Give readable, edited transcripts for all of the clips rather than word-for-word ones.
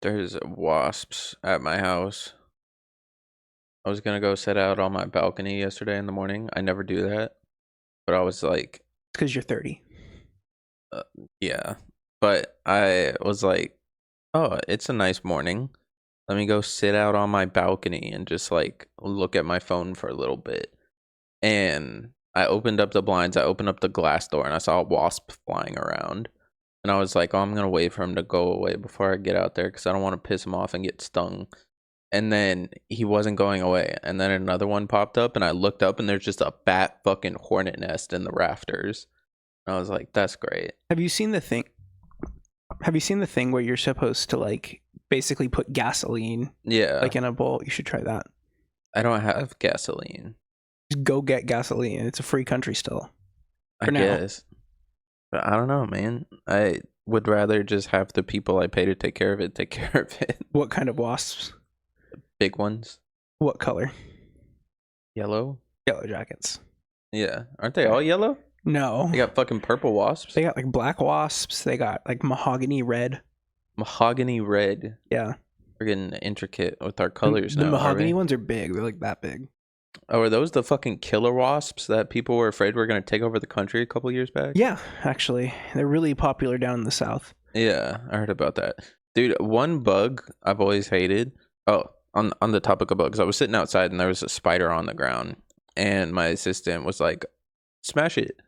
There's wasps at my house. I was gonna go sit out on my balcony yesterday in the morning. I never do that, but I was like, Because you're 30. yeah. But I was like, oh, it's a nice morning. Let me go sit out on my balcony and just like look at my phone for a little bit. And I opened up the blinds, I opened up the glass door, and I saw a wasp flying around. And I was like, oh, I'm gonna wait for him to go away before I get out there because I don't want to piss him off and get stung. And then he wasn't going away. And then another one popped up, and I looked up, and there's just a bat fucking hornet nest in the rafters. And I was like, that's great. Have you seen the thing? Have you seen the thing where you're supposed to like basically put gasoline Yeah. like in a bowl? You should try that. I don't have gasoline. Just go get gasoline. It's a free country still. I For now. guess. But I don't know, man. I would rather just have the people I pay to take care of it take care of it. What kind of wasps? Big ones. What color? Yellow? Yellow jackets. Yeah. Aren't they all yellow? No. They got fucking purple wasps. They got like black wasps. They got like mahogany red. Mahogany red. Yeah. We're getting intricate with our colors The now. mahogany ones are big. They're like that big. Oh, are those the fucking killer wasps that people were afraid were going to take over the country a couple years back? Yeah, actually. They're really popular down in the south. Yeah, I heard about that. Dude, one bug I've always hated. Oh, on the topic of bugs, I was sitting outside and there was a spider on the ground. And my assistant was like, smash it.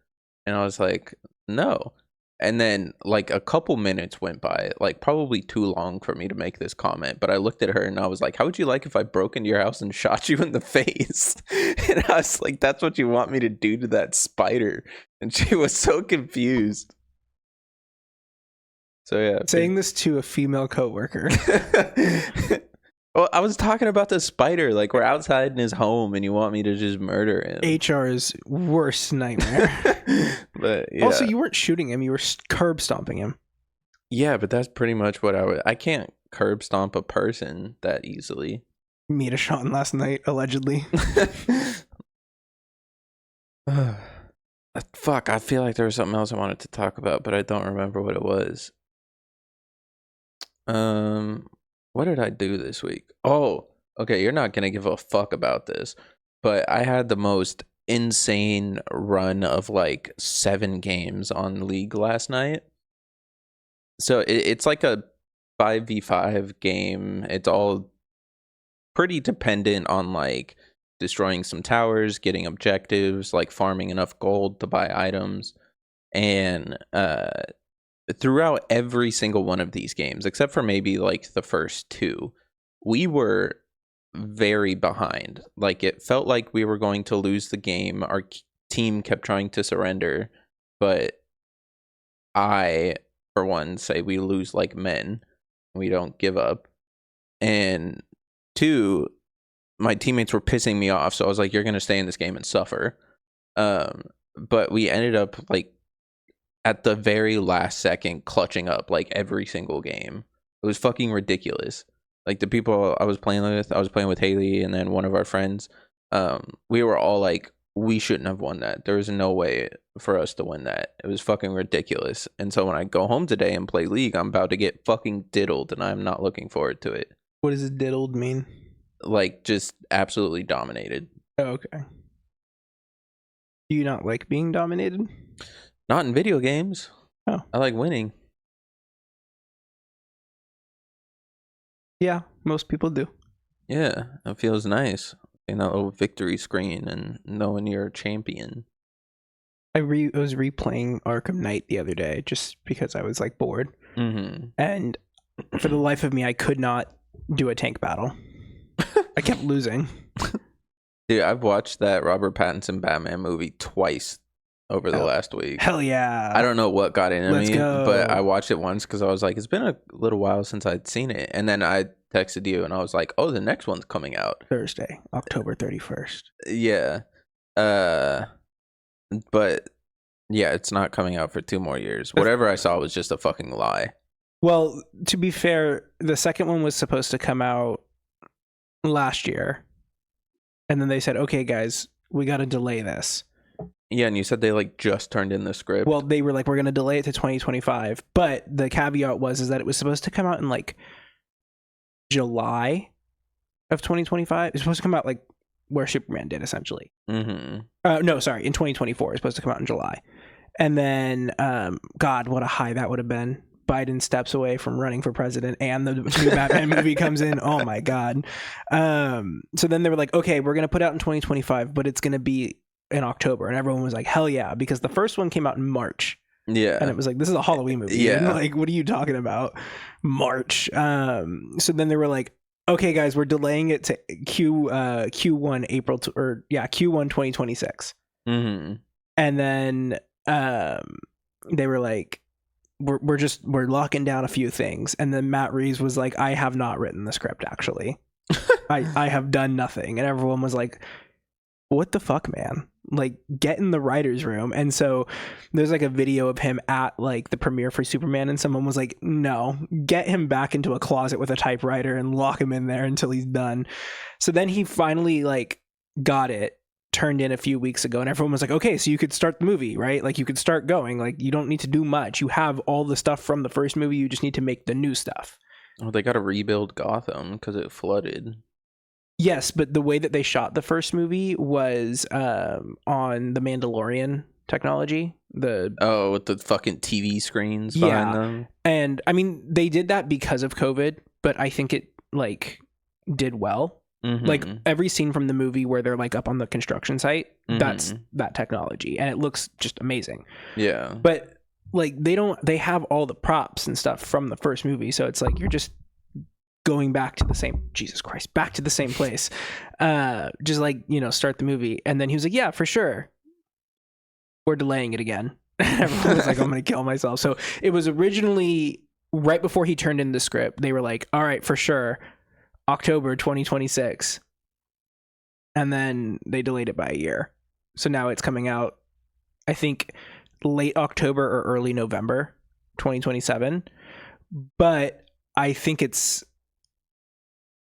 And I was like, no. And then like a couple minutes went by, like probably too long for me to make this comment. But I looked at her and I was like, how would you like if I broke into your house and shot you in the face? And I was like, that's what you want me to do to that spider? And she was so confused. So yeah. Saying this to a female coworker. Well, I was talking about the spider. Like, we're outside in his home and you want me to just murder him. HR's worst nightmare. But yeah. Also, you weren't shooting him. You were curb stomping him. Yeah, but that's pretty much what I can't curb stomp a person that easily. Mita shot him last night, allegedly. Fuck, I feel like there was something else I wanted to talk about, but I don't remember what it was. What did I do this week? Oh, okay, you're not gonna give a fuck about this, but I had the most insane run of like 7 games on League last night. So it's like a 5v5 game. It's all pretty dependent on like destroying some towers, getting objectives, like farming enough gold to buy items. And throughout every single one of these games, except for maybe like the first 2, we were very behind. Like, it felt like we were going to lose the game. Our team kept trying to surrender, but I, for one, say we lose like men. We don't give up. And 2, my teammates were pissing me off, so I was like, you're gonna stay in this game and suffer. But we ended up like at the very last second clutching up like every single game. It was fucking ridiculous. Like, the people I was playing with Haley and then one of our friends. We were all like, we shouldn't have won that. There was no way for us to win that. It was fucking ridiculous. And so when I go home today and play League, I'm about to get fucking diddled, and I'm not looking forward to it. What does diddled mean? Like, just absolutely dominated. Oh, okay. Do you not like being dominated? Not in video games. Oh. I like winning. Yeah, most people do. Yeah, it feels nice. In that little victory screen and knowing you're a champion. I was replaying Arkham Knight the other day just because I was like bored. Mm-hmm. And for the life of me, I could not do a tank battle. I kept losing. Dude, I've watched that Robert Pattinson Batman movie twice over the last week. Hell yeah. I don't know what got into Let's me, go. but I watched it once because I was like, it's been a little while since I'd seen it. And then I texted you and I was like, oh, the next one's coming out Thursday, October 31st. Yeah. But yeah, it's not coming out for 2 more years. Whatever I saw was just a fucking lie. Well, to be fair, the second one was supposed to come out last year. And then they said, okay, guys, we got to delay this. Yeah, and you said they like just turned in the script. Well, they were like, we're going to delay it to 2025. But the caveat was that it was supposed to come out in like July of 2025. It's supposed to come out like where Superman did, essentially. No, sorry, in 2024. It's supposed to come out in July. And then, God, what a high that would have been. Biden steps away from running for president and the new Batman movie comes in. Oh my God. So then they were like, okay, we're going to put out in 2025, but it's going to be in October. And everyone was like, hell yeah, because the first one came out in March. Yeah. And it was like, this is a Halloween movie. Yeah. And like, what are you talking about? March. So then they were like, okay, guys, we're delaying it to Q1 Q1 2026. Mm-hmm. And then they were like, we're locking down a few things. And then Matt Reeves was like, I have not written the script, actually. I have done nothing. And everyone was like, what the fuck, man? Like, get in the writer's room. And so there's like a video of him at like the premiere for Superman, and someone was like, no, get him back into a closet with a typewriter and lock him in there until he's done. So then he finally like got it turned in a few weeks ago, and everyone was like, okay, so you could start the movie, right? Like, you could start going. Like, you don't need to do much. You have all the stuff from the first movie. You just need to make the new stuff. Oh, they got to rebuild Gotham because it flooded. Yes, but the way that they shot the first movie was on the Mandalorian technology. With the fucking TV screens behind them. And I mean, they did that because of COVID, but I think it like did well. Mm-hmm. Like every scene from the movie where they're like up on the construction site, that's that technology, and it looks just amazing. Yeah. But like they have all the props and stuff from the first movie, so it's like you're just going back to the same back to the same place. Just like, start the movie. And then he was like, yeah, for sure. We're delaying it again. Everyone was like, I'm gonna kill myself. So it was originally right before he turned in the script, they were like, all right, for sure, October 2026. And then they delayed it by a year. So now it's coming out, I think, late October or early November 2027. But I think it's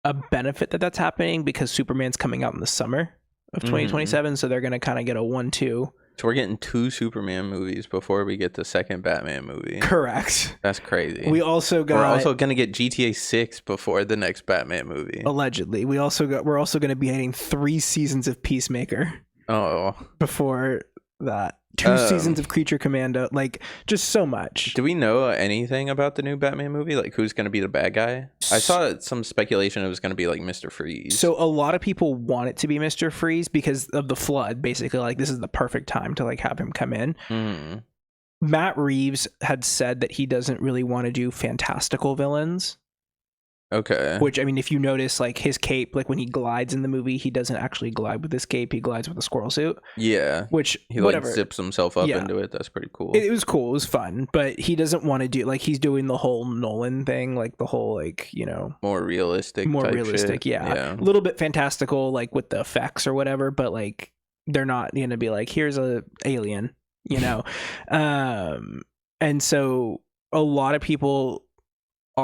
a benefit that that's happening because Superman's coming out in the summer of 2027. So they're going to kind of get a 1-2. So we're getting 2 Superman movies before we get the second Batman movie. Correct. That's crazy. We're also going to get GTA 6 before the next Batman movie. Allegedly. We're also going to be getting 3 seasons of Peacemaker. Oh. Before that. 2 seasons of Creature Commando. Like, just so much. Do we know anything about the new Batman movie? Like, who's going to be the bad guy? I saw some speculation it was going to be like Mr. Freeze. So a lot of people want it to be Mr. Freeze because of the flood. Basically, like, this is the perfect time to like have him come in. Matt Reeves had said that he doesn't really want to do fantastical villains. Okay. Which, I mean, if you notice, like, his cape, like, when he glides in the movie, he doesn't actually glide with his cape. He glides with a squirrel suit. Yeah. Which, he, like, zips himself up into it. That's pretty cool. It was cool. It was fun. But he doesn't want to do, like, he's doing the whole Nolan thing, like, the whole, like, more realistic shit. Yeah. A little bit fantastical, like, with the effects or whatever, but, like, they're not going to be like, here's a alien, And so a lot of people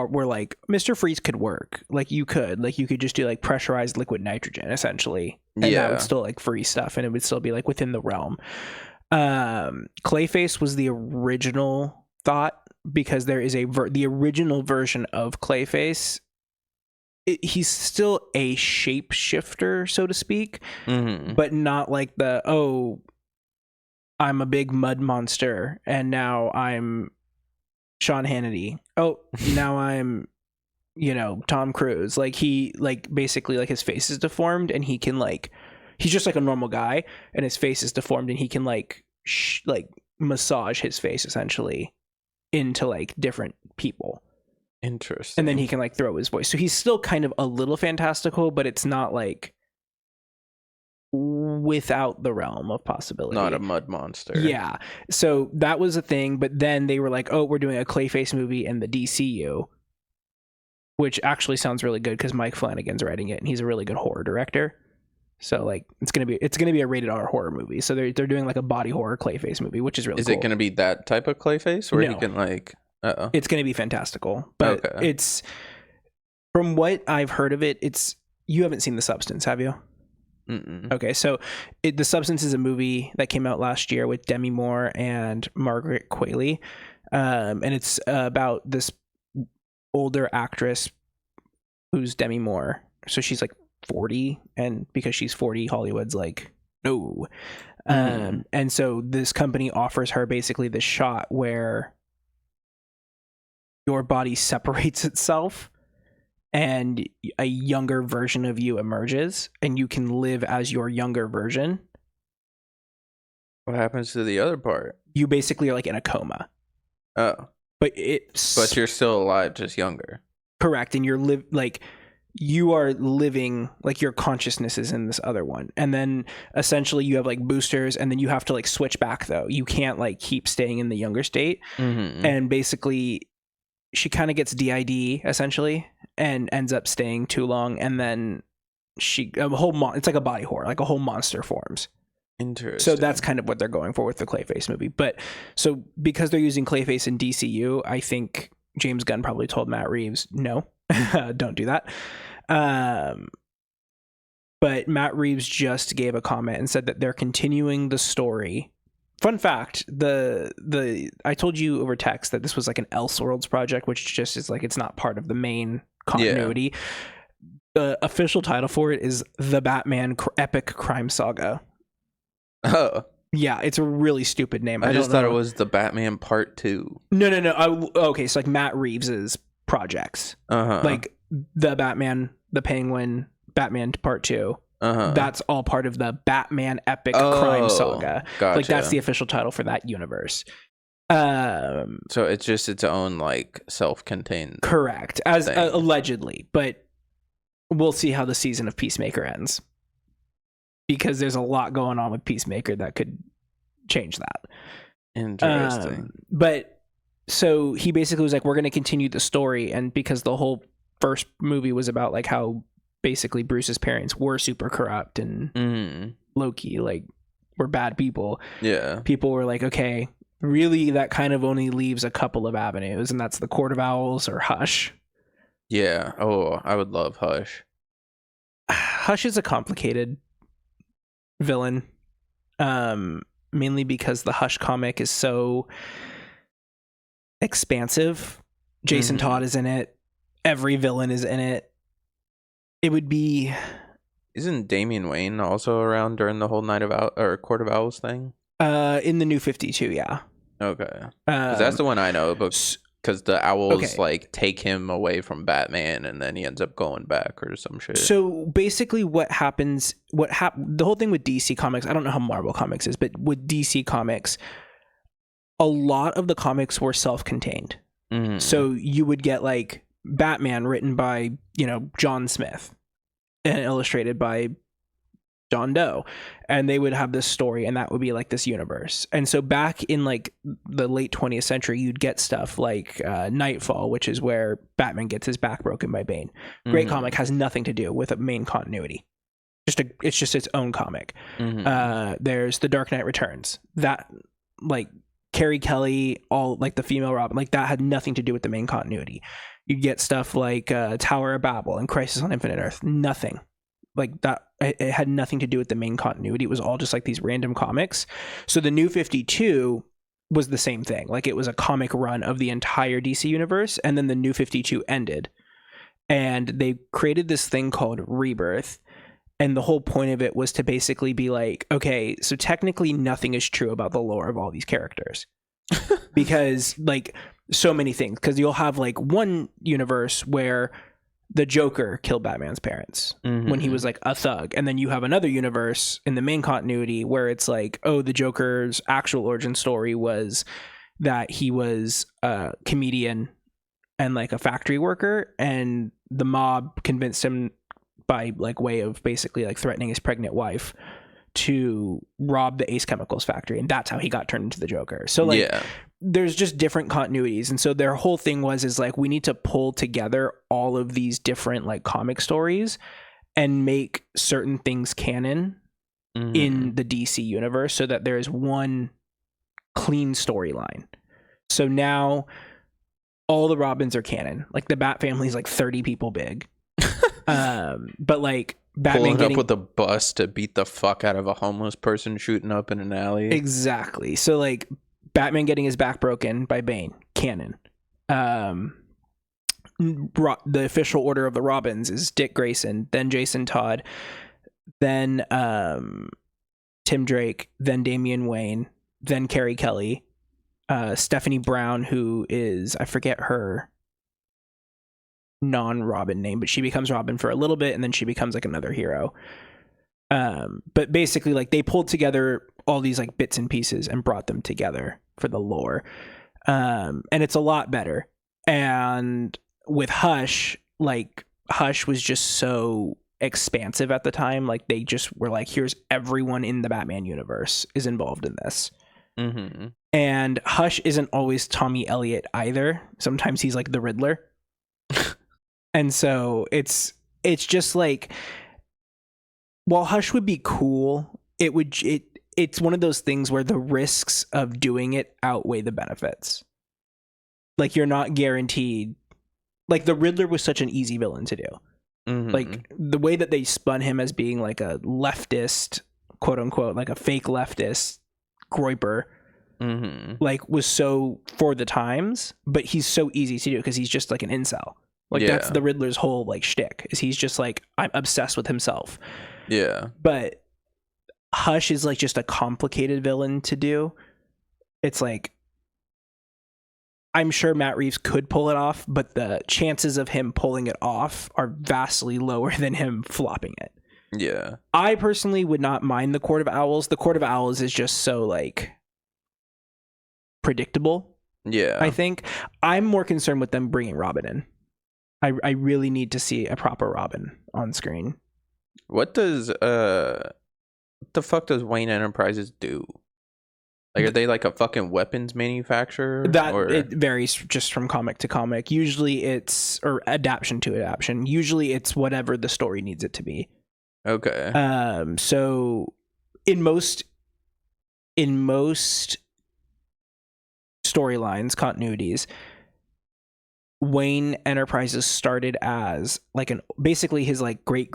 were like, Mr. Freeze could work. Like, you could just do like pressurized liquid nitrogen essentially, and that would still like free stuff, and it would still be like within the realm. Clayface was the original thought because there is the original version of Clayface. He's still a shapeshifter, so to speak, but not like I'm a big mud monster and now I'm Sean Hannity. Oh, now I'm, Tom Cruise. Like, he, like, basically, like, his face is deformed and he can, like, he's just like a normal guy and his face is deformed and he can, like, massage his face essentially into, like, different people. Interesting. And then he can, like, throw his voice. So he's still kind of a little fantastical, but it's not, like, without the realm of possibility. Not a mud monster. Yeah. So that was a thing, but then they were like, oh, we're doing a Clayface movie in the DCU, which actually sounds really good because Mike Flanagan's writing it and he's a really good horror director. So like it's gonna be a rated R horror movie. So they're doing like a body horror Clayface movie, which is really cool. Is it gonna be that type of Clayface where he can like It's gonna be fantastical. But it's, from what I've heard of it, you haven't seen The Substance, have you? Mm-mm. Okay, so The Substance is a movie that came out last year with Demi Moore and Margaret Qualley, and it's about this older actress who's Demi Moore. So she's like 40, and because she's 40, Hollywood's like, no. And so this company offers her basically this shot where your body separates itself and a younger version of you emerges, and you can live as your younger version. What happens to the other part? You basically are like in a coma. Oh. But you're still alive, just younger. Correct. And you are living, like your consciousness is in this other one. And then essentially you have like boosters, and then you have to like switch back though. You can't like keep staying in the younger state. And basically she kind of gets DID essentially and ends up staying too long. And then it's like a body horror, like a whole monster forms. Interesting. So that's kind of what they're going for with the Clayface movie. But so because they're using Clayface in DCU, I think James Gunn probably told Matt Reeves, no, don't do that. But Matt Reeves just gave a comment and said that they're continuing the story. Fun fact, I told you over text that this was like an Elseworlds project, which just is like, it's not part of the main continuity. Yeah. The official title for it is The Batman Epic Crime Saga. Oh. Yeah, it's a really stupid name. I just thought it was The Batman Part 2. No. Okay, so like Matt Reeves's projects. Like The Batman, The Penguin, Batman Part 2. That's all part of the Batman Epic Crime Saga. Gotcha. Like that's the official title for that universe. So it's just its own like self-contained. Correct, as allegedly, but we'll see how the season of Peacemaker ends, because there's a lot going on with Peacemaker that could change that. Interesting. But so he basically was like, we're going to continue the story, and because the whole first movie was about like how basically Bruce's parents were super corrupt and low-key like were bad people. Yeah. People were like, okay, really that kind of only leaves a couple of avenues, and that's the Court of Owls or Hush. Yeah. Oh, I would love Hush. Hush is a complicated villain, mainly because the Hush comic is so expansive. Jason Todd is in it. Every villain is in it. It would be... Isn't Damian Wayne also around during the whole Court of Owls thing? In the New 52, yeah. Okay. Because that's the one I know, but because the owls like take him away from Batman, and then he ends up going back or some shit. So basically what happens, the whole thing with DC Comics, I don't know how Marvel Comics is, but with DC Comics, a lot of the comics were self-contained. So you would get like Batman written by, John Smith and illustrated by John Doe, and they would have this story, and that would be like this universe. And so back in like the late 20th century, you'd get stuff like Nightfall, which is where Batman gets his back broken by Bane. Great comic, has nothing to do with a main continuity. It's just its own comic. There's The Dark Knight Returns, that like Carrie Kelly, all like the female Robin, like that had nothing to do with the main continuity. You get stuff like Tower of Babel and Crisis on Infinite Earth, nothing like that. It had nothing to do with the main continuity. It was all just like these random comics. So the New 52 was the same thing. Like it was a comic run of the entire DC universe, and then the New 52 ended, and they created this thing called Rebirth. And the whole point of it was to basically be like, okay, so technically nothing is true about the lore of all these characters. Because like so many things, because you'll have like one universe where the Joker killed Batman's parents when he was like a thug, and then you have another universe in the main continuity where it's like, oh, the Joker's actual origin story was that he was a comedian and like a factory worker, and the mob convinced him by like way of basically like threatening his pregnant wife to rob the Ace Chemicals factory, and that's how he got turned into the Joker. So like there's just different continuities, and so their whole thing is like, we need to pull together all of these different like comic stories and make certain things canon in the DC universe so that there is one clean storyline. So now all the Robins are canon. Like the Bat family is like 30 people big. But like Batman pulling up with a bus to beat the fuck out of a homeless person shooting up in an alley. Exactly. So like Batman getting his back broken by Bane, canon. the official order of the Robins is Dick Grayson, then Jason Todd, then Tim Drake, then Damian Wayne, then Carrie Kelly, Stephanie Brown, who is, I forget her non-Robin name, but she becomes Robin for a little bit and then she becomes like another hero. But basically, like, they pulled together all these like bits and pieces and brought them together for the lore. And it's a lot better. And with Hush, like, Hush was just so expansive at the time. Like, they just were like, here's everyone in the Batman universe is involved in this. Mm-hmm. And Hush isn't always Tommy Elliott either. Sometimes he's like the Riddler. And so it's just like, while Hush would be cool, it's one of those things where the risks of doing it outweigh the benefits. Like, you're not guaranteed. Like, the Riddler was such an easy villain to do. Mm-hmm. Like, the way that they spun him as being like a leftist, quote unquote, like a fake leftist groiper, like, was so for the times, but he's so easy to do because he's just like an incel. Like, that's the Riddler's whole like shtick, is he's just like, I'm obsessed with himself. Yeah. But Hush is like just a complicated villain to do. It's like, I'm sure Matt Reeves could pull it off, but the chances of him pulling it off are vastly lower than him flopping it. Yeah. I personally would not mind the Court of Owls. The Court of Owls is just so like predictable. Yeah. I think I'm more concerned with them bringing Robin in. I really need to see a proper Robin on screen. What does the fuck does Wayne Enterprises do? Like, are they like a fucking weapons manufacturer? It varies just from comic to comic. Usually it's, or adaptation to adaptation. Usually it's whatever the story needs it to be. Okay. So in most storylines, continuities, Wayne Enterprises started as like basically his like great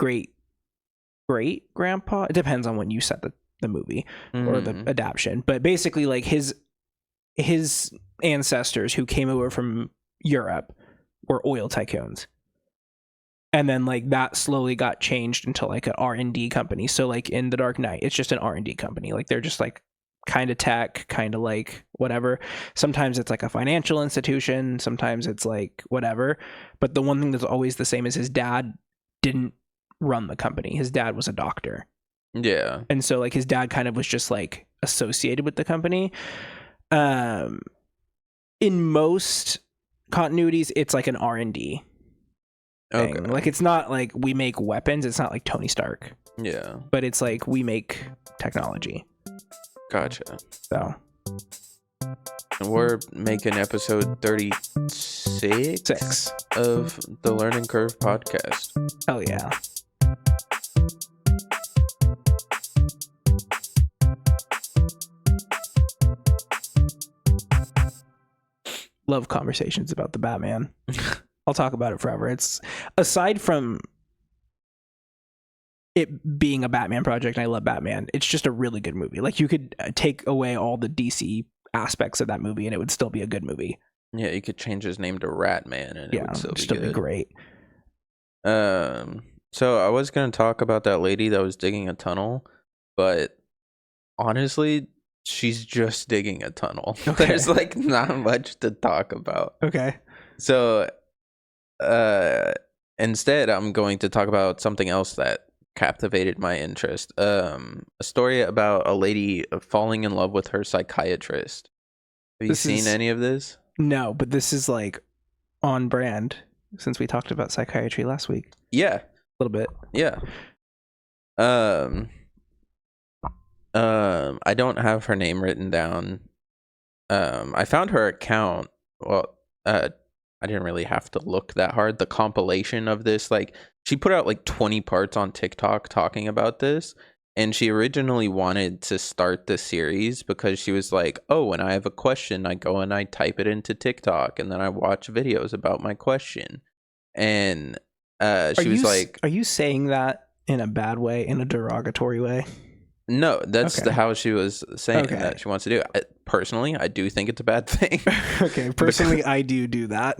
grandpa. It depends on when you set the movie or the adaptation, but basically like his ancestors who came over from Europe were oil tycoons. And then like that slowly got changed into like an R&D company. So like in The Dark Knight, it's just an R&D company. Like, they're just like kind of tech, kind of like whatever. Sometimes it's like a financial institution. Sometimes it's like whatever. But the one thing that's always the same is his dad didn't run the company. His dad was a doctor. Yeah. And so like his dad kind of was just like associated with the company. In most continuities, it's like an R&D thing. Okay. Like, it's not like we make weapons. It's not like Tony Stark. Yeah. But it's like we make technology. Gotcha. So we're making episode 36 of the Learning Curve podcast. Hell yeah. Love conversations about the Batman. I'll talk about it forever. It's, aside from it being a Batman project, and I love Batman, it's just a really good movie. Like, you could take away all the DC aspects of that movie and it would still be a good movie. Yeah, you could change his name to Ratman and it would still be great. So I was going to talk about that lady that was digging a tunnel, but honestly, she's just digging a tunnel. Okay. There's like not much to talk about. Okay. So instead, I'm going to talk about something else that captivated my interest. A story about a lady falling in love with her psychiatrist. Have you seen any of this? No, but this is like on brand since we talked about psychiatry last week. Yeah. A little bit. Yeah. I don't have her name written down. I found her account. Well, I didn't really have to look that hard. The compilation of this, like, she put out like 20 parts on TikTok talking about this. And she originally wanted to start the series because she was like, oh, when I have a question, I go and I type it into TikTok and then I watch videos about my question. And she was like, are you saying that in a bad way, in a derogatory way? No, that's Okay. how she was saying Okay. that she wants to do it. Personally, I do think it's a bad thing. Okay, personally, I do that.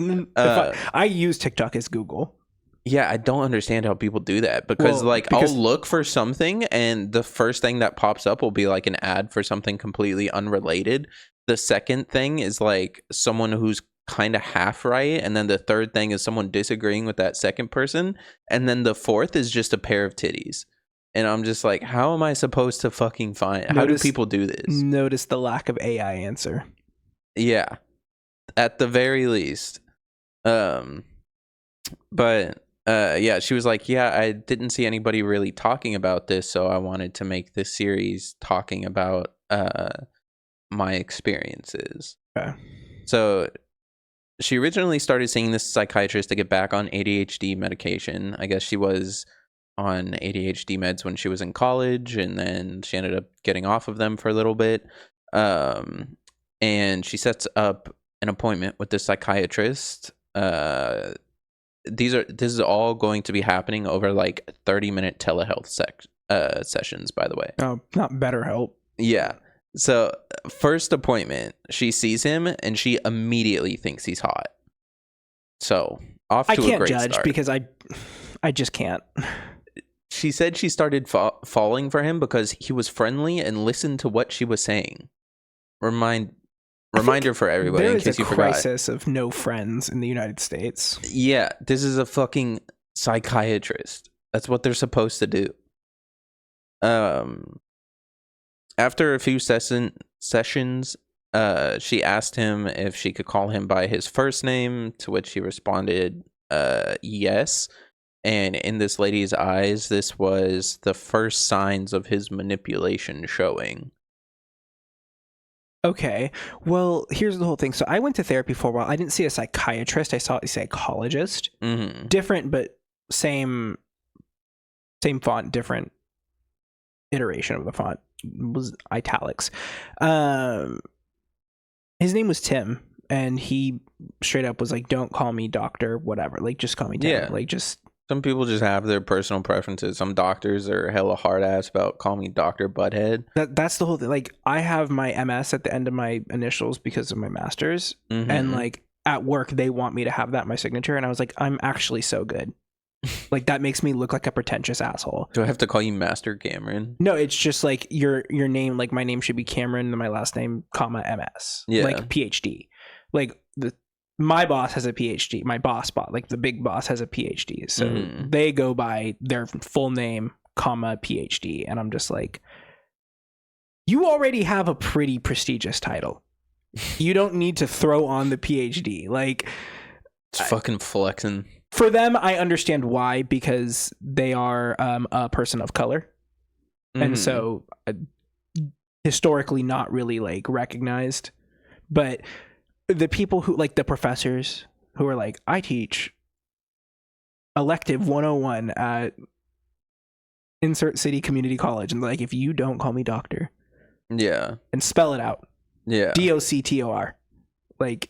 I use TikTok as Google. Yeah, I don't understand how people do that because I'll look for something and the first thing that pops up will be like an ad for something completely unrelated. The second thing is like someone who's kind of half right, and then the third thing is someone disagreeing with that second person, and then the fourth is just a pair of titties. And I'm just like, how am I supposed to fucking find? How do people do this? Notice the lack of AI answer. Yeah, at the very least. But yeah, she was like, yeah, I didn't see anybody really talking about this, so I wanted to make this series talking about my experiences. Okay. So she originally started seeing this psychiatrist to get back on ADHD medication. I guess she was on ADHD meds when she was in college, and then she ended up getting off of them for a little bit. And she sets up an appointment with this psychiatrist. This is all going to be happening over like 30-minute telehealth sessions, by the way. Oh, not BetterHelp. Yeah. So first appointment, she sees him and she immediately thinks he's hot. So off to a great start. I can't judge because I just can't. She said she started falling for him because he was friendly and listened to what she was saying. Reminder for everybody in case you forgot. There is a crisis of no friends in the United States. Yeah, this is a fucking psychiatrist. That's what they're supposed to do. After a few sessions, she asked him if she could call him by his first name, to which he responded, yes. And in this lady's eyes, this was the first signs of his manipulation showing. Okay, well, here's the whole thing. So I went to therapy for a while. I didn't see a psychiatrist. I saw a psychologist. Mm-hmm. Different, but same font, different iteration of the font. It was italics. His name was Tim, and he straight up was like, "Don't call me doctor, whatever. Like, just call me Tim." Yeah. Like, just... Some people just have their personal preferences. Some doctors are hella hard ass about call me Dr. Butthead. That's the whole thing. Like, I have my MS at the end of my initials because of my master's. Mm-hmm. And like at work, they want me to have that in my signature. And I was like, I'm actually so good. Like, that makes me look like a pretentious asshole. Do I have to call you Master Cameron? No, it's just like your name. Like, my name should be Cameron, and my last name, comma, MS. Yeah. Like PhD. Like my boss has a PhD. My boss, like the big boss, has a PhD. So they go by their full name, comma, PhD. And I'm just like, you already have a pretty prestigious title. You don't need to throw on the PhD. Like, it's fucking flexing. For them, I understand why, because they are a person of color. And so historically not really like recognized. But the people who, like the professors who are like, I teach elective 101 at insert city community college, and like, if you don't call me doctor, yeah, and spell it out, yeah, DOCTOR, like,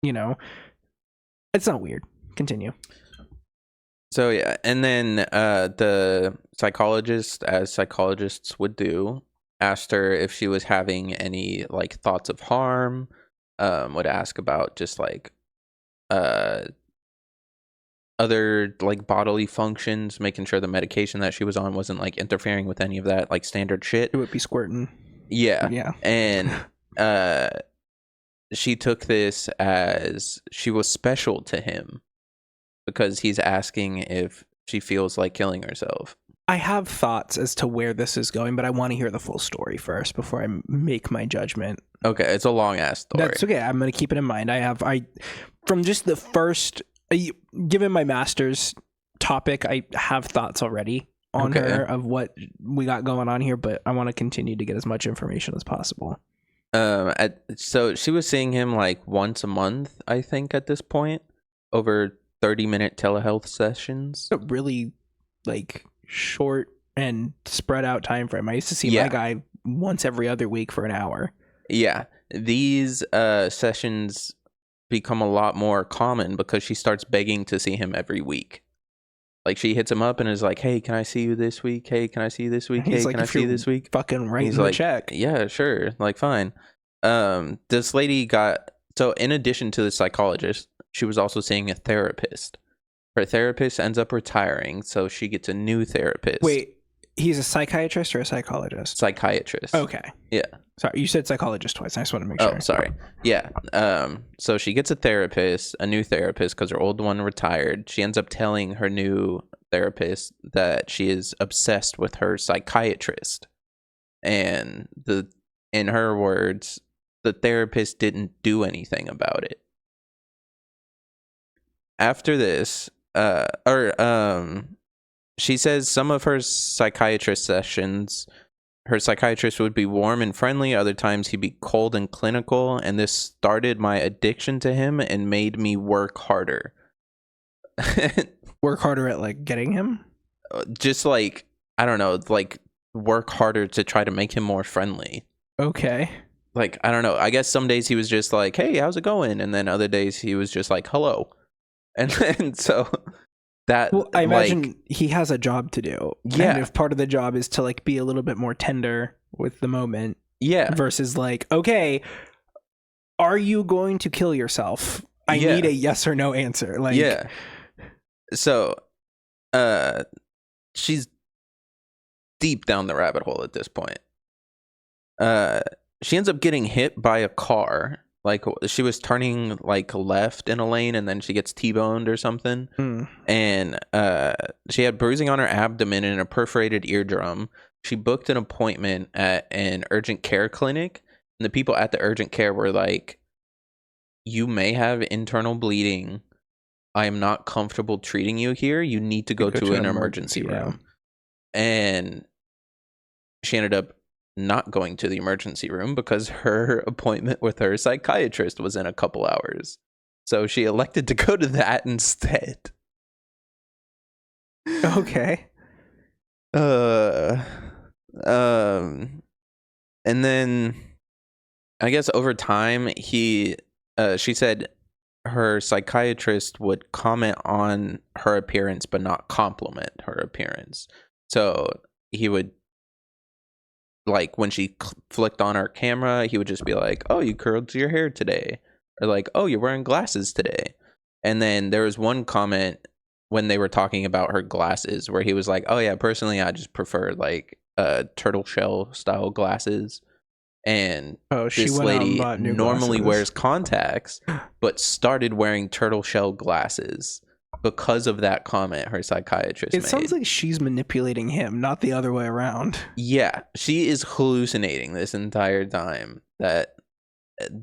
you know, it's not weird. Continue. So yeah, and then the psychologist, as psychologists would do, asked her if she was having any like thoughts of harm. Would ask about just like other like bodily functions, making sure the medication that she was on wasn't like interfering with any of that, like standard shit. It would be squirting. Yeah. And she took this as she was special to him because he's asking if she feels like killing herself. I have thoughts as to where this is going, but I want to hear the full story first before I make my judgment. Okay, it's a long ass story. That's okay. I'm going to keep it in mind. From just the first, given my master's topic, I have thoughts already on her of what we got going on here, but I want to continue to get as much information as possible. So she was seeing him like once a month, I think, at this point, over 30-minute telehealth sessions. A really like short and spread out time frame. I used to see my guy once every other week for an hour. Yeah, these sessions become a lot more common because she starts begging to see him every week. Like she hits him up and is like, "Hey, can I see you this week? Hey, can I see you this week? Hey, He's like, can I if see you you're this week?" fucking writing He's the like, check. "Yeah, sure, like fine." This lady got, so in addition to the psychologist, she was also seeing a therapist. Her therapist ends up retiring, so she gets a new therapist. Wait, he's a psychiatrist or a psychologist? Psychiatrist. Okay. Yeah. Sorry, you said psychologist twice. I just want to make sure. Oh, sorry. Yeah. So she gets a therapist, a new therapist, because her old one retired. She ends up telling her new therapist that she is obsessed with her psychiatrist. And in her words, the therapist didn't do anything about it. After this, she says some of her psychiatrist sessions, her psychiatrist would be warm and friendly. Other times he'd be cold and clinical. And this started my addiction to him and made me work harder. Work harder at like getting him? Just like, I don't know, like work harder to try to make him more friendly. Okay. Like, I don't know. I guess some days he was just like, "Hey, how's it going?" And then other days he was just like, "Hello." And then so that, well, I imagine like, he has a job to do. Yeah. And if part of the job is to like be a little bit more tender with the moment. Yeah. Versus like, okay, are you going to kill yourself? I need a yes or no answer. Like, yeah. So, she's deep down the rabbit hole at this point. She ends up getting hit by a car. Like she was turning like left in a lane and then she gets T-boned or something. And she had bruising on her abdomen and a perforated eardrum. She booked an appointment at an urgent care clinic. And the people at the urgent care were like, "You may have internal bleeding. I am not comfortable treating you here. You need to go to an emergency room." And she ended up not going to the emergency room because her appointment with her psychiatrist was in a couple hours. So she elected to go to that instead. Okay. And then I guess over time she said her psychiatrist would comment on her appearance but not compliment her appearance. So he would, like, when she flicked on her camera, he would just be like, "Oh, you curled your hair today," or like, "Oh, you're wearing glasses today." And then there was one comment when they were talking about her glasses where he was like, "Oh yeah, personally I just prefer like turtle shell style glasses." And this lady normally wears contacts but started wearing turtle shell glasses because of that comment her psychiatrist made. It sounds like she's manipulating him, not the other way around. Yeah, she is hallucinating this entire time that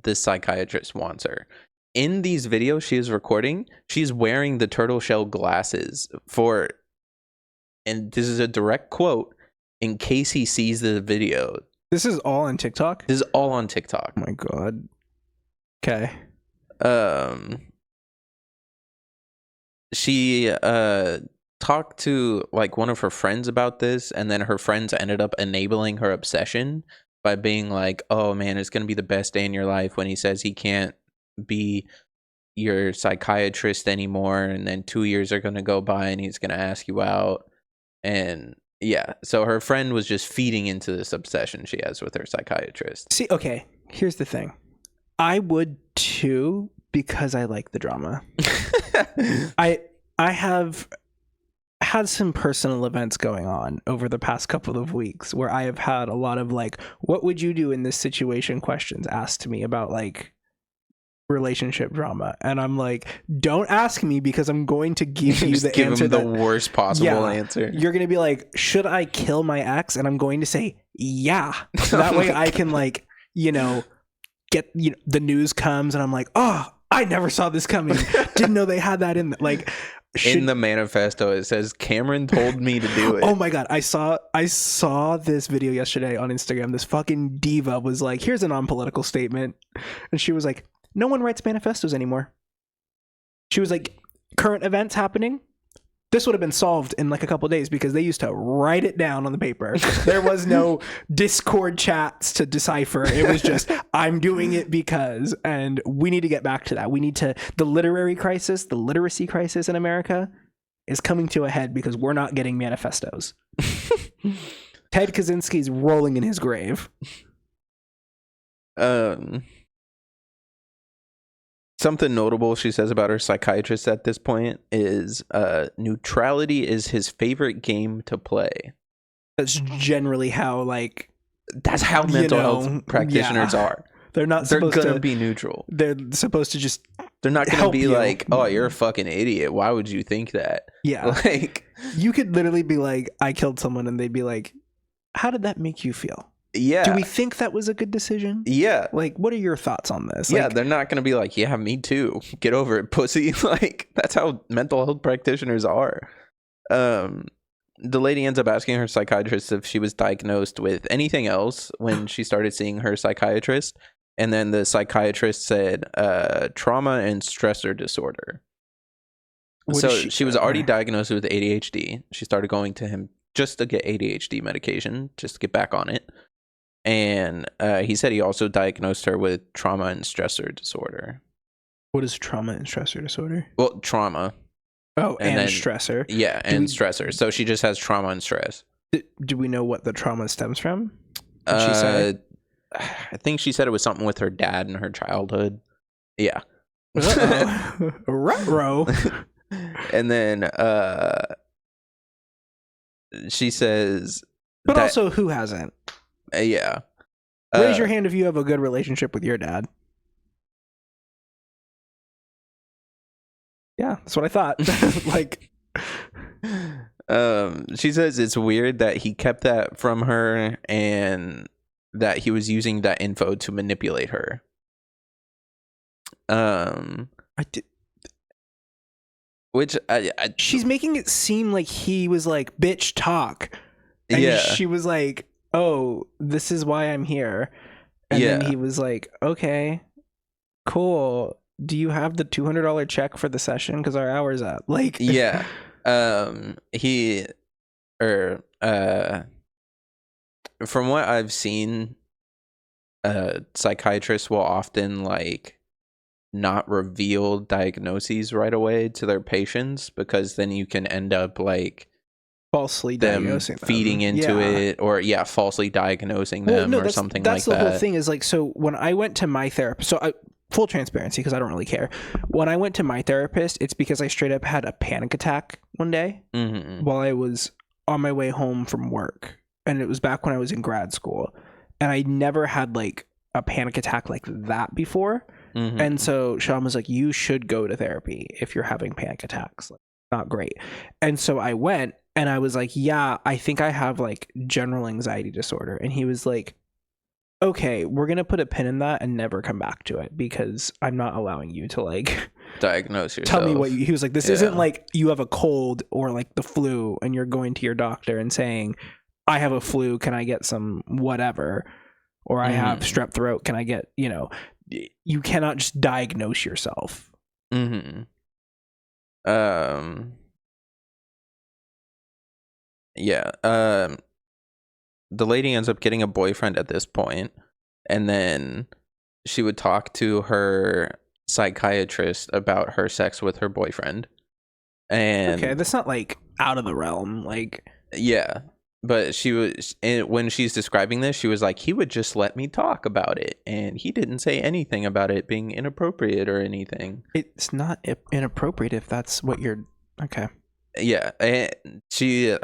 the psychiatrist wants her. In these videos she is recording, she's wearing the turtle shell glasses for, and this is a direct quote, "in case he sees the video." This is all on TikTok? This is all on TikTok. Oh my god. Okay. She talked to like one of her friends about this, and then her friends ended up enabling her obsession by being like, "Oh man, it's gonna be the best day in your life when he says he can't be your psychiatrist anymore, and then 2 years are gonna go by and he's gonna ask you out." And yeah, so her friend was just feeding into this obsession she has with her psychiatrist. See, okay, here's the thing. I would too, because I like the drama. I have had some personal events going on over the past couple of weeks where I have had a lot of like, "What would you do in this situation?" questions asked to me about like relationship drama, and I'm like, don't ask me because I'm going to give you the answer, the worst possible answer. You're gonna be like, "Should I kill my ex?" And I'm going to say, "Yeah." That way I can like, get, the news comes and I'm like, "Oh, I never saw this coming. Didn't know they had that in like." In the manifesto it says, "Cameron told me to do it." Oh my god, I saw this video yesterday on Instagram. This fucking diva was like, "Here's a non-political statement," and she was like, "No one writes manifestos anymore." She was like, "Current events happening, this would have been solved in like a couple of days because they used to write it down on the paper. There was no Discord chats to decipher. It was just, I'm doing it because," and we need to get back to that. We need to, the literacy crisis in America, is coming to a head because we're not getting manifestos. Ted Kaczynski's rolling in his grave. Something notable she says about her psychiatrist at this point is neutrality is his favorite game to play. That's generally how, like... That's how mental health practitioners are. They're going to be neutral. They're supposed to just... They're not going to be like, oh, you're a fucking idiot. Why would you think that? Yeah. Like... You could literally be like, I killed someone, and they'd be like, how did that make you feel? Yeah. Do we think that was a good decision? Yeah. Like, what are your thoughts on this? Yeah, like, they're not going to be like, yeah, me too. Get over it, pussy. Like, that's how mental health practitioners are. The lady ends up asking her psychiatrist if she was diagnosed with anything else when she started seeing her psychiatrist. And then the psychiatrist said trauma and stressor disorder. So she was already diagnosed with ADHD. She started going to him just to get ADHD medication, just to get back on it. And he said he also diagnosed her with trauma and stressor disorder. What is trauma and stressor disorder? Well, trauma. Oh, and then, stressor. Yeah, and stressor. So she just has trauma and stress. Do we know what the trauma stems from? Did she say? I think she said it was something with her dad in her childhood. Yeah. Ruh-roh. And then she says... But also, who hasn't? Yeah. Raise your hand if you have a good relationship with your dad. Yeah, that's what I thought. Like, she says it's weird that he kept that from her and that he was using that info to manipulate her. She's making it seem like he was like, bitch, talk. And yeah. She was like, oh, this is why I'm here. And then he was like, okay, cool. Do you have the $200 check for the session? Because our hour's up. Like, yeah. From what I've seen, psychiatrists will often like not reveal diagnoses right away to their patients because then you can end up like falsely diagnosing them, feeding into it, or falsely diagnosing them or something like that. That's the whole thing. Is like, so when I went to my therapist, full transparency because I don't really care. When I went to my therapist, it's because I straight up had a panic attack one day while I was on my way home from work, and it was back when I was in grad school, and I never had like a panic attack like that before. And so Sean was like, you should go to therapy if you're having panic attacks. Like, not great. And so I went, and I was like, yeah, I think I have like general anxiety disorder. And he was like, okay, we're going to put a pin in that and never come back to it because I'm not allowing you to like diagnose yourself. Tell me what he was like, this isn't like you have a cold or like the flu and you're going to your doctor and saying, I have a flu. Can I get some whatever? Or I have strep throat. Can I get, you cannot just diagnose yourself. The lady ends up getting a boyfriend at this point, and then she would talk to her psychiatrist about her sex with her boyfriend. And okay, that's not like out of the realm. Like, yeah, but she was, when she's describing this, she was like, he would just let me talk about it, and he didn't say anything about it being inappropriate or anything. It's not inappropriate if that's what you're okay. Yeah, and she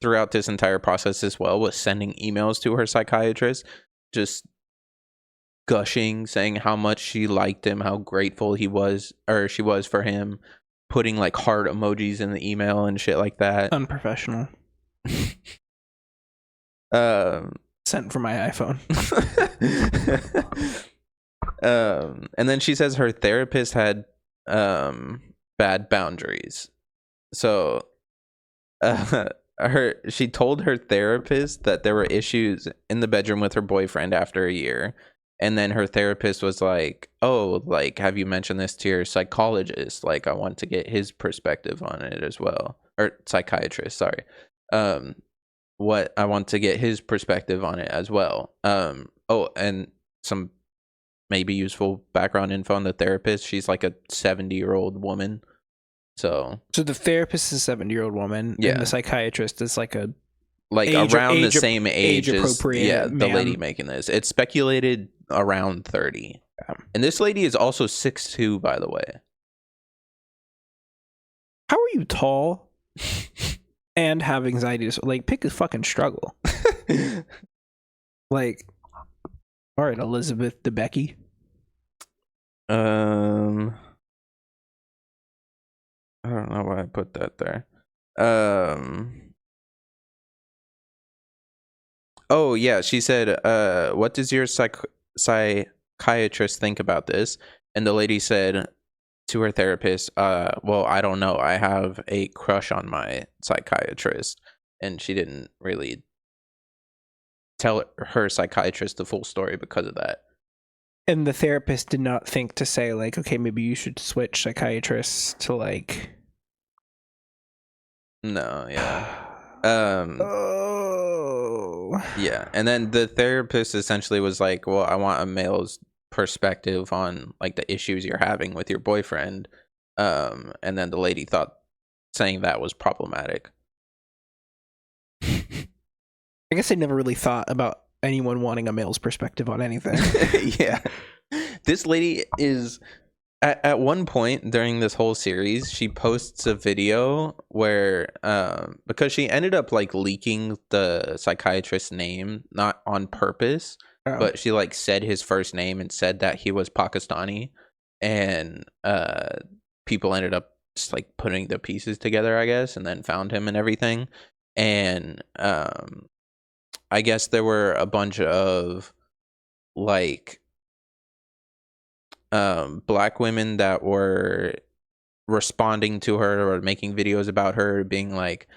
throughout this entire process as well was sending emails to her psychiatrist, just gushing, saying how much she liked him, how grateful she was for him, putting like heart emojis in the email and shit like that. Unprofessional. Sent from my iPhone. And then she says her therapist had bad boundaries. So she told her therapist that there were issues in the bedroom with her boyfriend after a year, and then her therapist was like, oh, like, have you mentioned this to your psychologist? Like, I want to get his perspective on it as well. Or psychiatrist, sorry. I want to get his perspective on it as well. Oh, and some maybe useful background info on the therapist. She's like a 70-year-old woman. So the therapist is a 70-year-old woman, and the psychiatrist is like a around the same age as the man. lady making this. It's speculated around 30. Yeah. And this lady is also 6'2", by the way. How are you tall and have anxiety? Like, pick a fucking struggle. Like, all right, Elizabeth DeBecky. I don't know why I put that there. Oh yeah, she said, what does your psychiatrist think about this? And the lady said to her therapist, well, I don't know. I have a crush on my psychiatrist. And she didn't really tell her psychiatrist the full story because of that. And the therapist did not think to say, like, okay, maybe you should switch psychiatrists to, like... No, yeah. Oh. Yeah, and then the therapist essentially was like, well, I want a male's perspective on, like, the issues you're having with your boyfriend. And then the lady thought saying that was problematic. I guess I never really thought about anyone wanting a male's perspective on anything. Yeah. This lady is at one point during this whole series, she posts a video where because she ended up like leaking the psychiatrist's name, not on purpose, but she like said his first name and said that he was Pakistani, and people ended up just like putting the pieces together, I guess, and then found him and everything. And I guess there were a bunch of like black women that were responding to her or making videos about her, being like,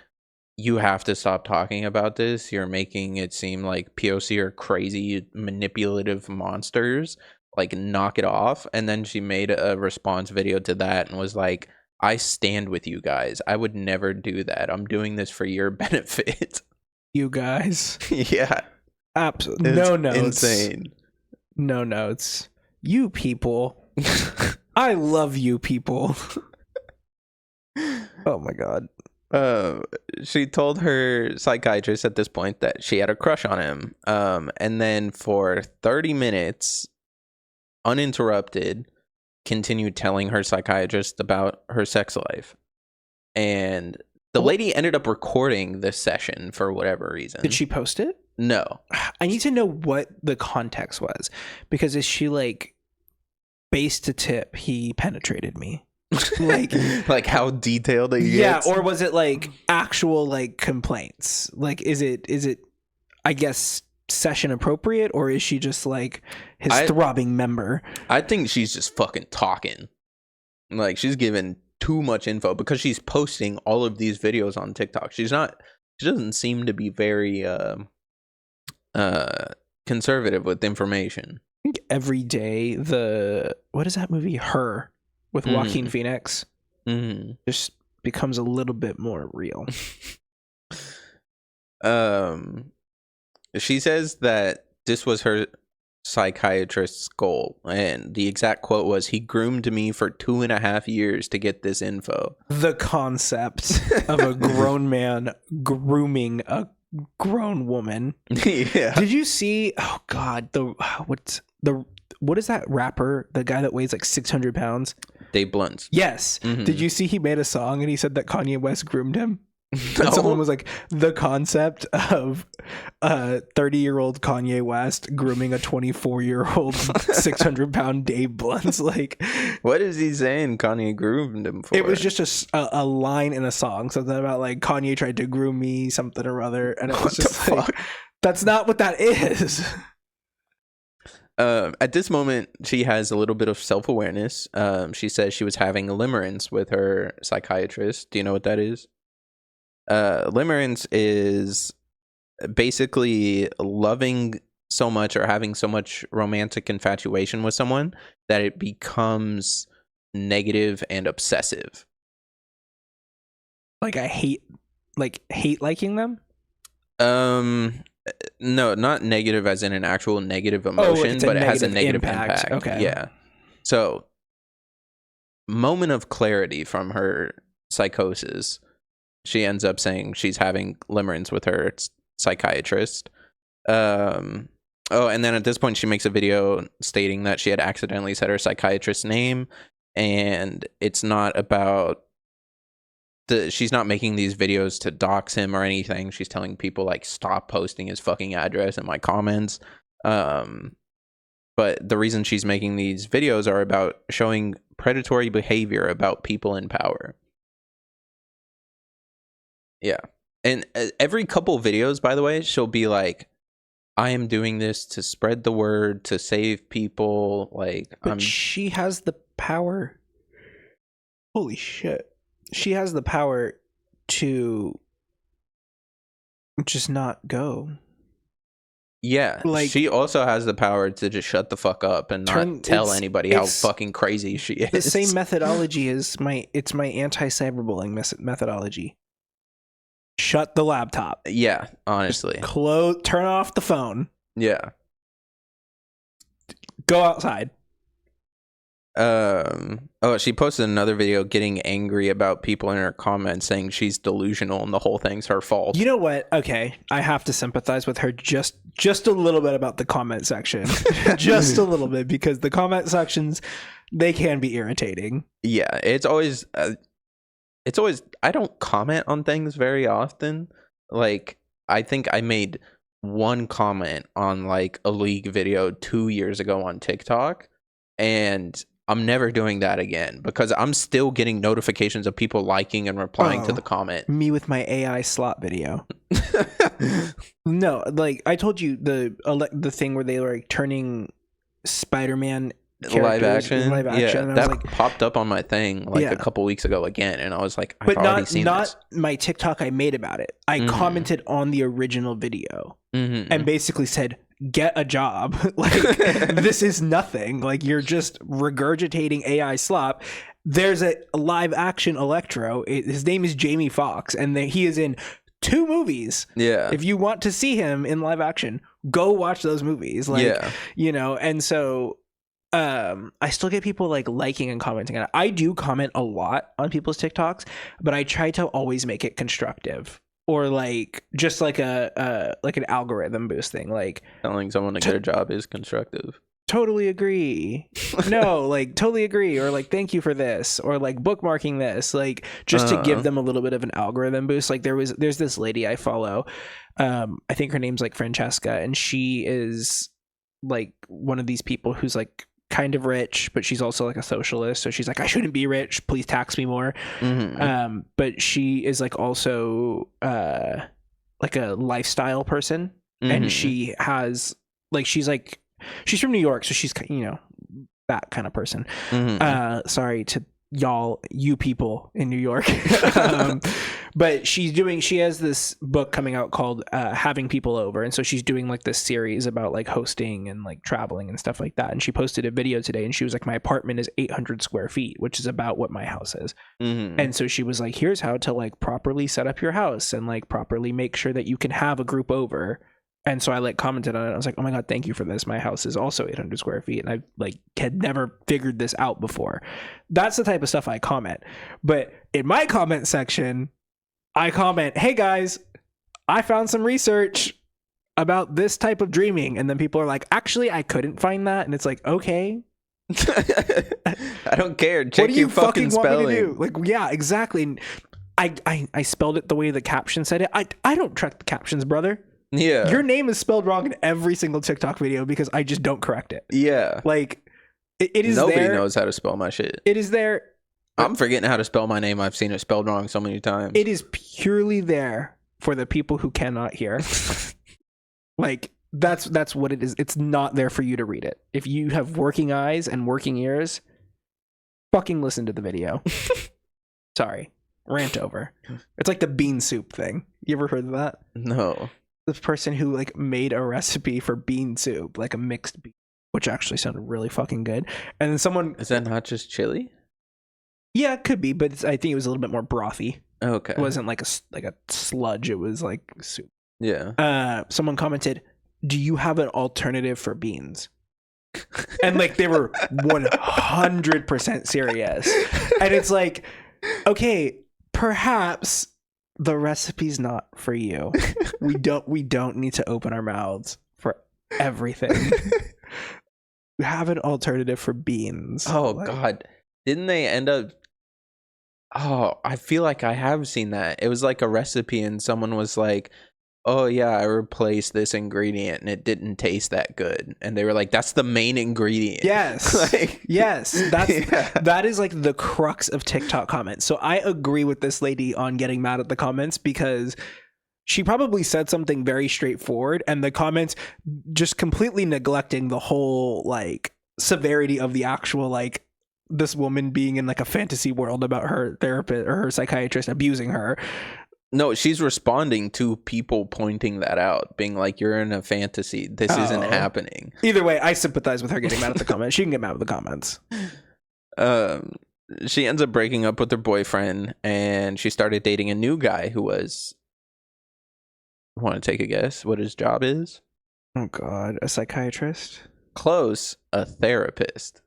you have to stop talking about this. You're making it seem like POC are crazy, manipulative monsters. Like, knock it off. And then she made a response video to that and was like, I stand with you guys. I would never do that. I'm doing this for your benefit. You guys. Yeah. Absolutely. No notes. Insane. No notes. You people. I love you people. Oh my god. She told her psychiatrist at this point that she had a crush on him. And then for 30 minutes, uninterrupted, continued telling her psychiatrist about her sex life. And the lady ended up recording this session for whatever reason. Did she post it? No. I need to know what the context was, because is she like, base to tip, he penetrated me? like how detailed it gets? Or was it like actual like complaints? Like, is it I guess session appropriate, or is she just like his throbbing member? I think she's just fucking talking. Like, she's giving too much info because she's posting all of these videos on TikTok. She doesn't seem to be very conservative with information. I think every day what is that movie, Her, with Joaquin Phoenix, just becomes a little bit more real. She says that this was her psychiatrist's goal, and the exact quote was, he groomed me for 2.5 years to get this info. The concept of a grown man grooming a grown woman. Yeah. Did you see, oh god, what is that rapper, the guy that weighs like 600 pounds? Dave Blunt. Yes. Did you see he made a song and he said that Kanye West groomed him? And someone was like, the concept of 30-year-old Kanye West grooming a 24-year-old 600-pound Dave Blunt. Like, what is he saying Kanye groomed him for? It was just a line in a song, something about like Kanye tried to groom me, something or other, and it was just like, that's not what that is. At this moment, she has a little bit of self-awareness. She says she was having limerence with her psychiatrist. Do you know what that is? Limerence is basically loving so much or having so much romantic infatuation with someone that it becomes negative and obsessive. Like, I hate liking them? No, not negative as in an actual negative emotion, but it has a negative impact. Okay. Yeah. So, moment of clarity from her psychosis. She ends up saying she's having limerence with her psychiatrist. And then at this point she makes a video stating that she had accidentally said her psychiatrist's name, and it's not about she's not making these videos to dox him or anything. She's telling people like, stop posting his fucking address in my comments. But the reason she's making these videos are about showing predatory behavior about people in power. Yeah. And every couple videos, by the way, she'll be like, I am doing this to spread the word, to save people. Like, but she has the power. Holy shit. She has the power to just not go. Yeah, like, she also has the power to just shut the fuck up and not tell anybody how fucking crazy she is. The same methodology as my anti-cyberbullying methodology. Shut the laptop. Yeah, honestly. Turn off the phone. Yeah. Go outside. She posted another video getting angry about people in her comments saying she's delusional and the whole thing's her fault. You know what? Okay, I have to sympathize with her just a little bit about the comment section. Just a little bit, because the comment sections, they can be irritating. Yeah, it's always I don't comment on things very often. Like, I think I made one comment on like a League video 2 years ago on TikTok, and I'm never doing that again because I'm still getting notifications of people liking and replying to the comment. Me with my AI slot video. No, like I told you, the thing where they were like turning Spider-Man live action. Yeah, and that popped up on my thing like a couple weeks ago again, and I was like, I've already seen this. Not my TikTok I made about it. I commented on the original video and basically said, get a job. Like, this is nothing. Like, you're just regurgitating AI slop. There's a live action Electro. His name is Jamie Foxx, and he is in 2 movies. Yeah. If you want to see him in live action, go watch those movies. Like, you know, and so I still get people like liking and commenting on it. I do comment a lot on people's TikToks, but I try to always make it constructive. Or like just like an algorithm boost thing, like telling someone to get a job is constructive. Totally agree. No, like totally agree. Or like, thank you for this. Or like bookmarking this. Like just to give them a little bit of an algorithm boost. Like there's this lady I follow. I think her name's like Francesca, and she is like one of these people who's like kind of rich, but she's also like a socialist. So she's like, I shouldn't be rich. Please tax me more. But she is like also like a lifestyle person, and she has like she's from New York, so she's, you know, that kind of person. Sorry to you people in New York. But she has this book coming out called Having People Over, and so she's doing like this series about like hosting and like traveling and stuff like that. And she posted a video today, and she was like, my apartment is 800 square feet, which is about what my house is. And so she was like, here's how to like properly set up your house and like properly make sure that you can have a group over. And so I like commented on it. I was like, oh my God, thank you for this. My house is also 800 square feet. And I like had never figured this out before. That's the type of stuff I comment. But in my comment section, I comment, hey guys, I found some research about this type of dreaming. And then people are like, actually, I couldn't find that. And it's like, okay. I don't care. Check your fucking spelling. Want me to do? Like, yeah, exactly. I spelled it the way the caption said it. I don't check the captions, brother. Yeah. Your name is spelled wrong in every single TikTok video because I just don't correct it. Yeah. Like, it is Nobody there. knows how to spell my shit. It is there. I'm forgetting how to spell my name. I've seen it spelled wrong so many times. It is purely there for the people who cannot hear. Like, that's what it is. It's not there for you to read it. If you have working eyes and working ears, fucking listen to the video. Sorry. Rant over. It's like the bean soup thing. You ever heard of that? No. The person who like made a recipe for bean soup, like a mixed bean, which actually sounded really fucking good. And then someone, is that not just chili? Yeah, it could be, but I think it was a little bit more brothy. Okay. It wasn't like a sludge. It was like soup. Yeah. Someone commented, do you have an alternative for beans? And like they were 100% serious. And it's like, okay, perhaps the recipe's not for you. we don't need to open our mouths for everything. We have an alternative for beans. Oh, God. Didn't they end up... Oh, I feel like I have seen that. It was like a recipe and someone was like, oh, yeah, I replaced this ingredient and it didn't taste that good. And they were like, that's the main ingredient. Yes. Yes. That is like the crux of TikTok comments. So I agree with this lady on getting mad at the comments because she probably said something very straightforward and the comments just completely neglecting the whole like severity of the actual like this woman being in like a fantasy world about her therapist or her psychiatrist abusing her. No, she's responding to people pointing that out, being like, you're in a fantasy. This isn't happening. Either way, I sympathize with her getting mad at the comments. She can get mad at the comments. She ends up breaking up with her boyfriend and she started dating a new guy who was... Want to take a guess what his job is? Oh, God. A psychiatrist? Close. A therapist.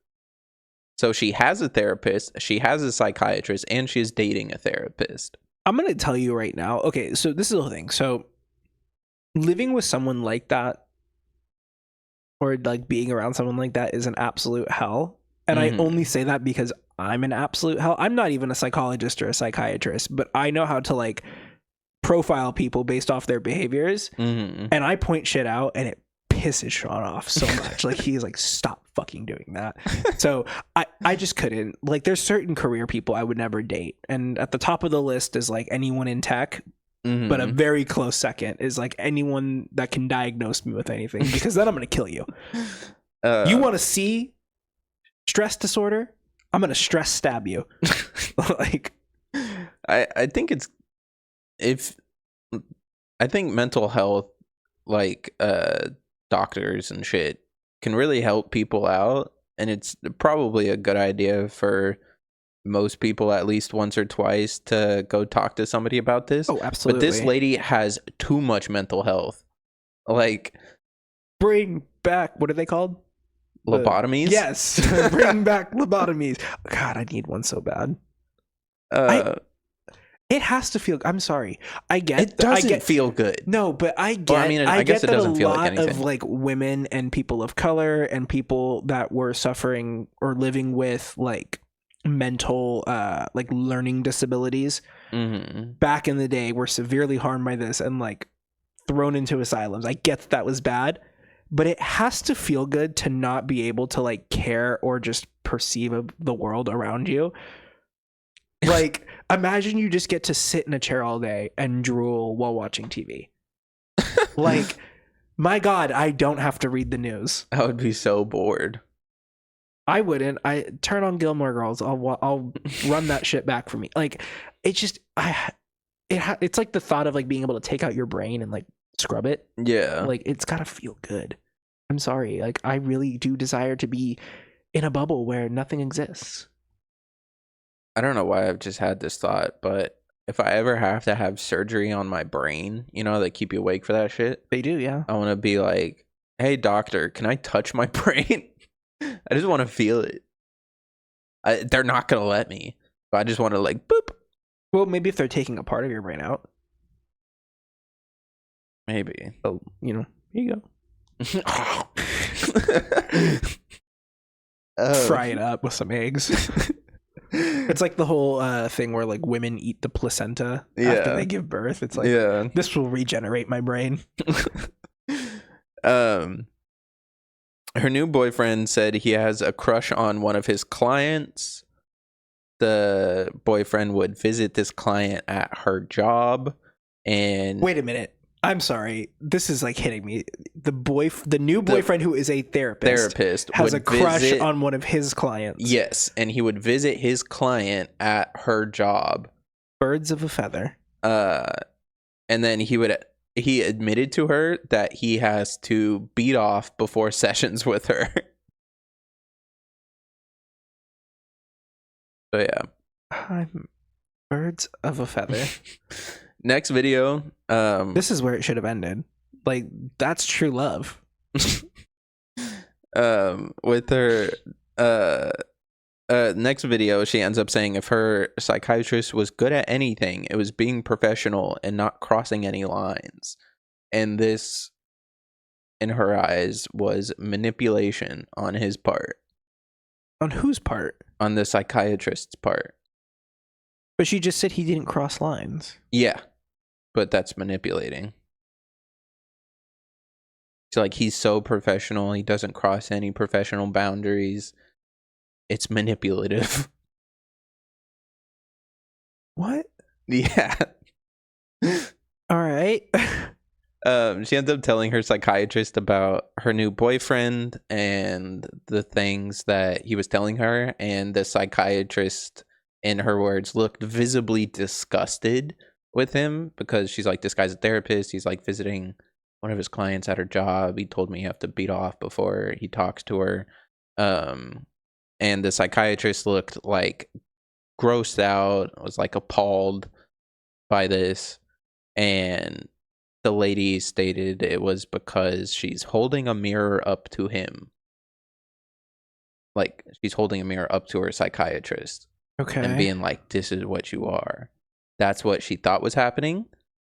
So she has a therapist, she has a psychiatrist, and she's dating a therapist. I'm going to tell you right now. Okay, so this is the thing. So living with someone like that or like being around someone like that is an absolute hell. And I only say that because I'm an absolute hell. I'm not even a psychologist or a psychiatrist, but I know how to like profile people based off their behaviors. And I point shit out and it pisses Sean off so much. Like he's like, stop fucking doing that. So I just couldn't. Like there's certain career people I would never date. And at the top of the list is like anyone in tech. But a very close second is like anyone that can diagnose me with anything, because then I'm going to kill you. You want to see stress disorder? I'm going to stress stab you. Like, I think it's, I think mental health, like, doctors and shit can really help people out. And it's probably a good idea for most people at least once or twice to go talk to somebody about this. Oh, absolutely. But this lady has too much mental health. Like, bring back, what are they called? Lobotomies? Yes. Bring back lobotomies. God, I need one so bad. It has to feel, I'm sorry. I get it doesn't feel good. No, but I get, well, I mean, I guess it doesn't feel like anything. A lot of like women and people of color and people that were suffering or living with like mental like learning disabilities back in the day were severely harmed by this and like thrown into asylums. I get that was bad, but it has to feel good to not be able to like care or just perceive the world around you. Like, imagine you just get to sit in a chair all day and drool while watching TV. Like, my God, I don't have to read the news. I would be so bored. I wouldn't. I turn on Gilmore Girls. I'll run that shit back for me. Like, it's just it's like the thought of like being able to take out your brain and like scrub it. Yeah. Like, it's gotta feel good. I'm sorry. Like, I really do desire to be in a bubble where nothing exists. I don't know why I've just had this thought, but if I ever have to have surgery on my brain, you know, they keep you awake for that shit. They do, yeah. I want to be like, hey, doctor, can I touch my brain? I just want to feel it. They're not going to let me. But I just want to like, boop. Well, maybe if they're taking a part of your brain out. Maybe. Oh, you know, here you go. Fry it up with some eggs. It's like the whole thing where like women eat the placenta after they give birth. It's like, this will regenerate my brain. Her new boyfriend said he has a crush on one of his clients. The boyfriend would visit this client at her job. And wait a minute. I'm sorry. This is like hitting me. The new boyfriend who is a therapist has a crush on one of his clients. Yes, and he would visit his client at her job. Birds of a feather. And then he admitted to her that he has to beat off before sessions with her. So yeah. Birds of a feather. Next video. This is where it should have ended. Like, that's true love. With her Next video, she ends up saying if her psychiatrist was good at anything, it was being professional and not crossing any lines. And this, in her eyes, was manipulation on his part. On whose part? On the psychiatrist's part. But she just said he didn't cross lines. Yeah, but that's manipulating. It's like he's so professional, he doesn't cross any professional boundaries. It's manipulative. What? Yeah. All right. She ends up telling her psychiatrist about her new boyfriend and the things that he was telling her, and the psychiatrist, in her words, looked visibly disgusted with him because she's like, this guy's a therapist. He's like visiting one of his clients at her job. He told me you have to beat off before he talks to her. And the psychiatrist looked like grossed out, was like appalled by this. And the lady stated it was because she's holding a mirror up to him. Like, she's holding a mirror up to her psychiatrist. Okay. And being like, this is what you are. That's what she thought was happening.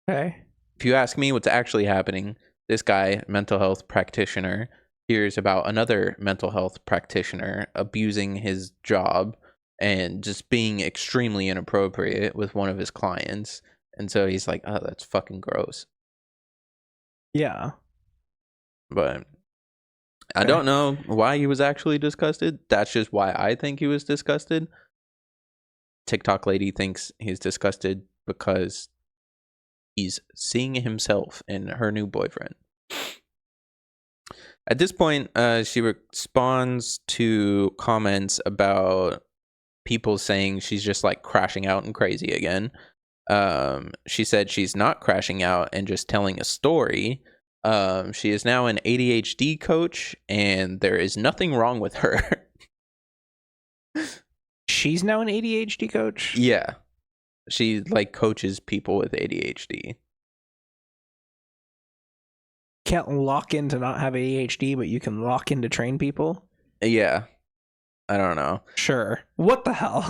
Okay. If you ask me what's actually happening, this guy, mental health practitioner, hears about another mental health practitioner abusing his job and just being extremely inappropriate with one of his clients. And so he's like, oh, that's fucking gross. Yeah. But I don't know why he was actually disgusted. That's just why I think he was disgusted. TikTok lady thinks he's disgusted because he's seeing himself in her new boyfriend. At this point, she responds to comments about people saying she's just like crashing out and crazy again. She said she's not crashing out and just telling a story. She is now an ADHD coach, and there is nothing wrong with her. She's now an ADHD coach? Yeah. She like coaches people with ADHD. Can't lock in to not have ADHD, but you can lock in to train people? Yeah. I don't know. Sure. What the hell?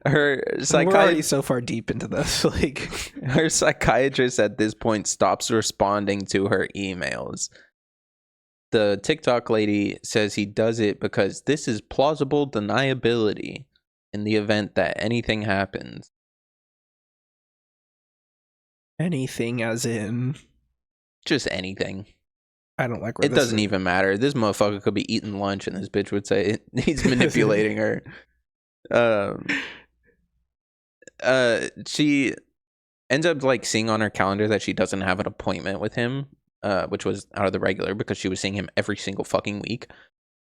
Her We're already so far deep into this. Like, her psychiatrist at this point stops responding to her emails. The TikTok lady says he does it because this is plausible deniability in the event that anything happens. Anything as in? Just anything. I don't like where it doesn't even matter. This motherfucker could be eating lunch and this bitch would say he's manipulating her. She ends up like seeing on her calendar that she doesn't have an appointment with him, which was out of the regular because she was seeing him every single fucking week.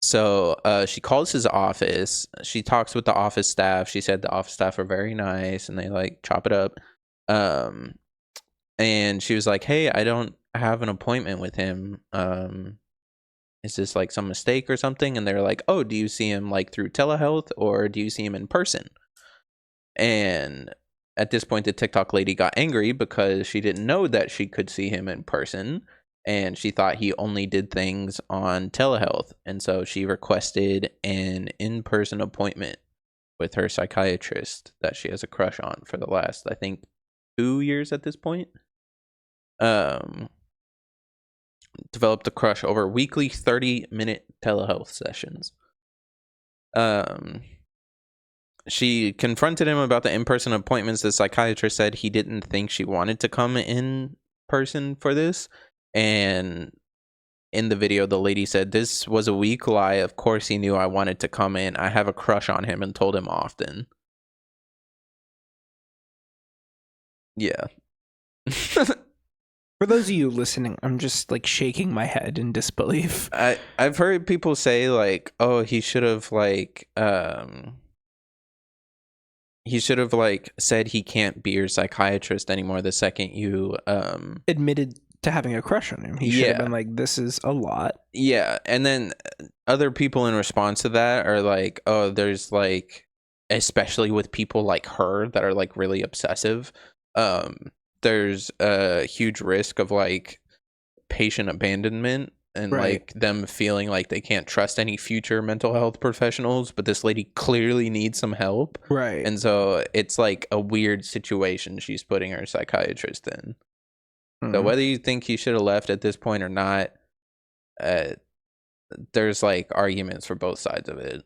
So she calls his office. She talks with the office staff. She said the office staff are very nice and they like chop it up. And she was like, hey, I don't have an appointment with him. Is this like some mistake or something? And they're like, oh, do you see him like through telehealth or do you see him in person? And at this point, the TikTok lady got angry because she didn't know that she could see him in person. And she thought he only did things on telehealth. And so she requested an in-person appointment with her psychiatrist that she has a crush on for the last, I think, 2 years at this point. Developed a crush over weekly 30-minute telehealth sessions. She confronted him about the in-person appointments. The psychiatrist said he didn't think she wanted to come in person for this. And in the video, the lady said, this was a weak lie. Of course he knew I wanted to come in. I have a crush on him and told him often. Yeah. For those of you listening, I'm just like shaking my head in disbelief. I've heard people say like, oh, he should have like said he can't be your psychiatrist anymore the second you admitted to having a crush on him. He should have been like, this is a lot. Yeah. And then other people in response to that are like, oh, there's like, especially with people like her that are like really obsessive, there's a huge risk of like patient abandonment and Right. like them feeling like they can't trust any future mental health professionals, but this lady clearly needs some help. Right. And so it's like a weird situation she's putting her psychiatrist in. So whether you think he should have left at this point or not, there's like arguments for both sides of it.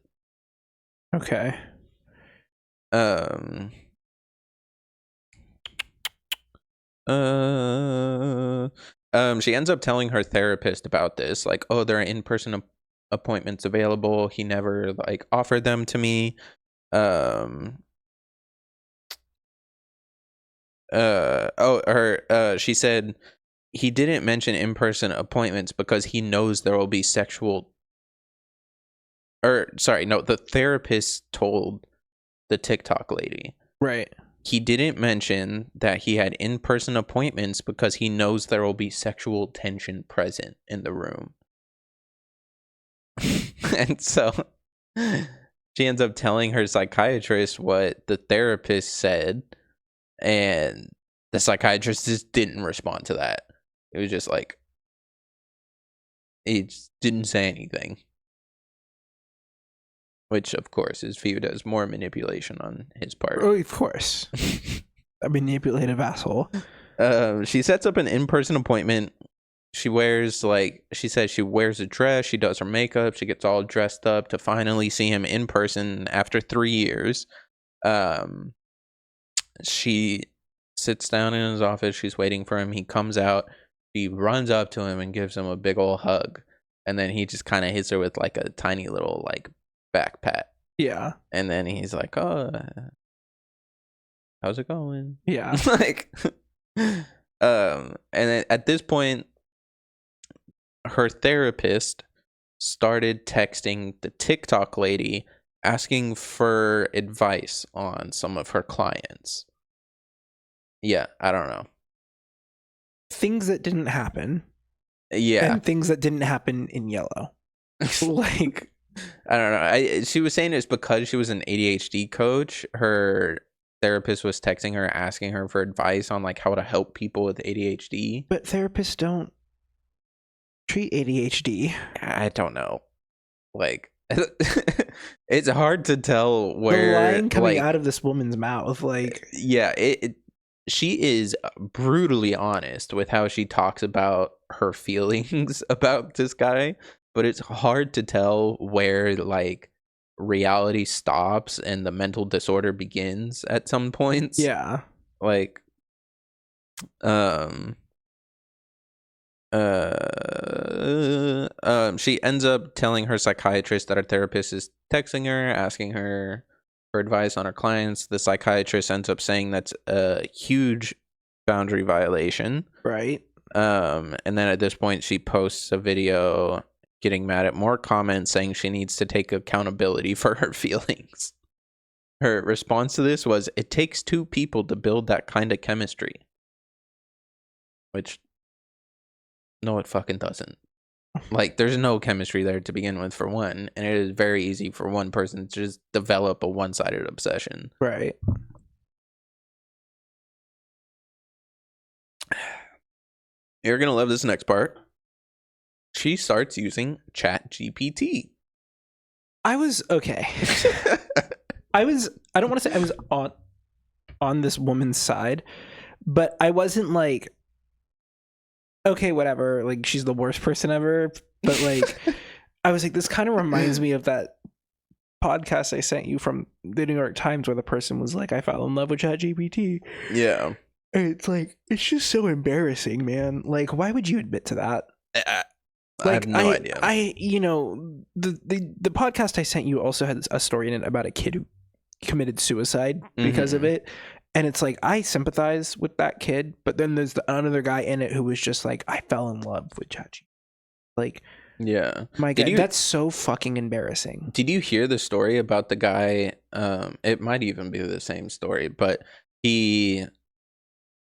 Okay. She ends up telling her therapist about this, like, oh, there are in-person appointments available. He never like offered them to me. She said he didn't mention in-person appointments because he knows there will be sexual. The therapist told the TikTok lady. Right. He didn't mention that he had in-person appointments because he knows there will be sexual tension present in the room. And so she ends up telling her psychiatrist what the therapist said, and the psychiatrist just didn't respond to that. It was just like, he just didn't say anything. Which, of course, is viewed as more manipulation on his part. Oh, of course. A manipulative asshole. She sets up an in-person appointment. She wears, she says she wears a dress. She does her makeup. She gets all dressed up to finally see him in person after 3 years. She sits down in his office. She's waiting for him. He comes out. She runs up to him and gives him a big old hug. And then he just kind of hits her with like a tiny little like back pat. Yeah. And then he's like, oh, how's it going? Yeah. And then at this point, her therapist started texting the TikTok lady asking for advice on some of her clients. Yeah, I don't know. Things that didn't happen. Yeah. And things that didn't happen in yellow. Like, I don't know. She was saying it's because she was an ADHD coach. Her therapist was texting her, asking her for advice on like how to help people with ADHD. But therapists don't treat ADHD. I don't know. Like, it's hard to tell where the line coming out of this woman's mouth, like, yeah, she is brutally honest with how she talks about her feelings about this guy. But it's hard to tell where like reality stops and the mental disorder begins at some points. Yeah. Like, she ends up telling her psychiatrist that her therapist is texting her, asking her for advice on her clients. The psychiatrist ends up saying that's a huge boundary violation. Right. And then at this point, she posts a video getting mad at more comments saying she needs to take accountability for her feelings. Her response to this was, it takes two people to build that kind of chemistry. Which, no, it fucking doesn't. Like, there's no chemistry there to begin with, for one. And it is very easy for one person to just develop a one-sided obsession. Right. You're going to love this next part. She starts using ChatGPT. I was okay. I don't want to say I was on this woman's side, but I wasn't like, okay, whatever, like she's the worst person ever. But like, I was like, this kind of reminds me of that podcast I sent you from the New York Times where the person was like, I fell in love with ChatGPT. Yeah. And it's like, it's just so embarrassing, man. Like, why would you admit to that? I have no idea. The podcast I sent you also had a story in it about a kid who committed suicide because of it. And it's like, I sympathize with that kid, but then there's another guy in it who was just like, I fell in love with ChatGPT. Like, yeah, my God, that's so fucking embarrassing. Did you hear the story about the guy? It might even be the same story, but he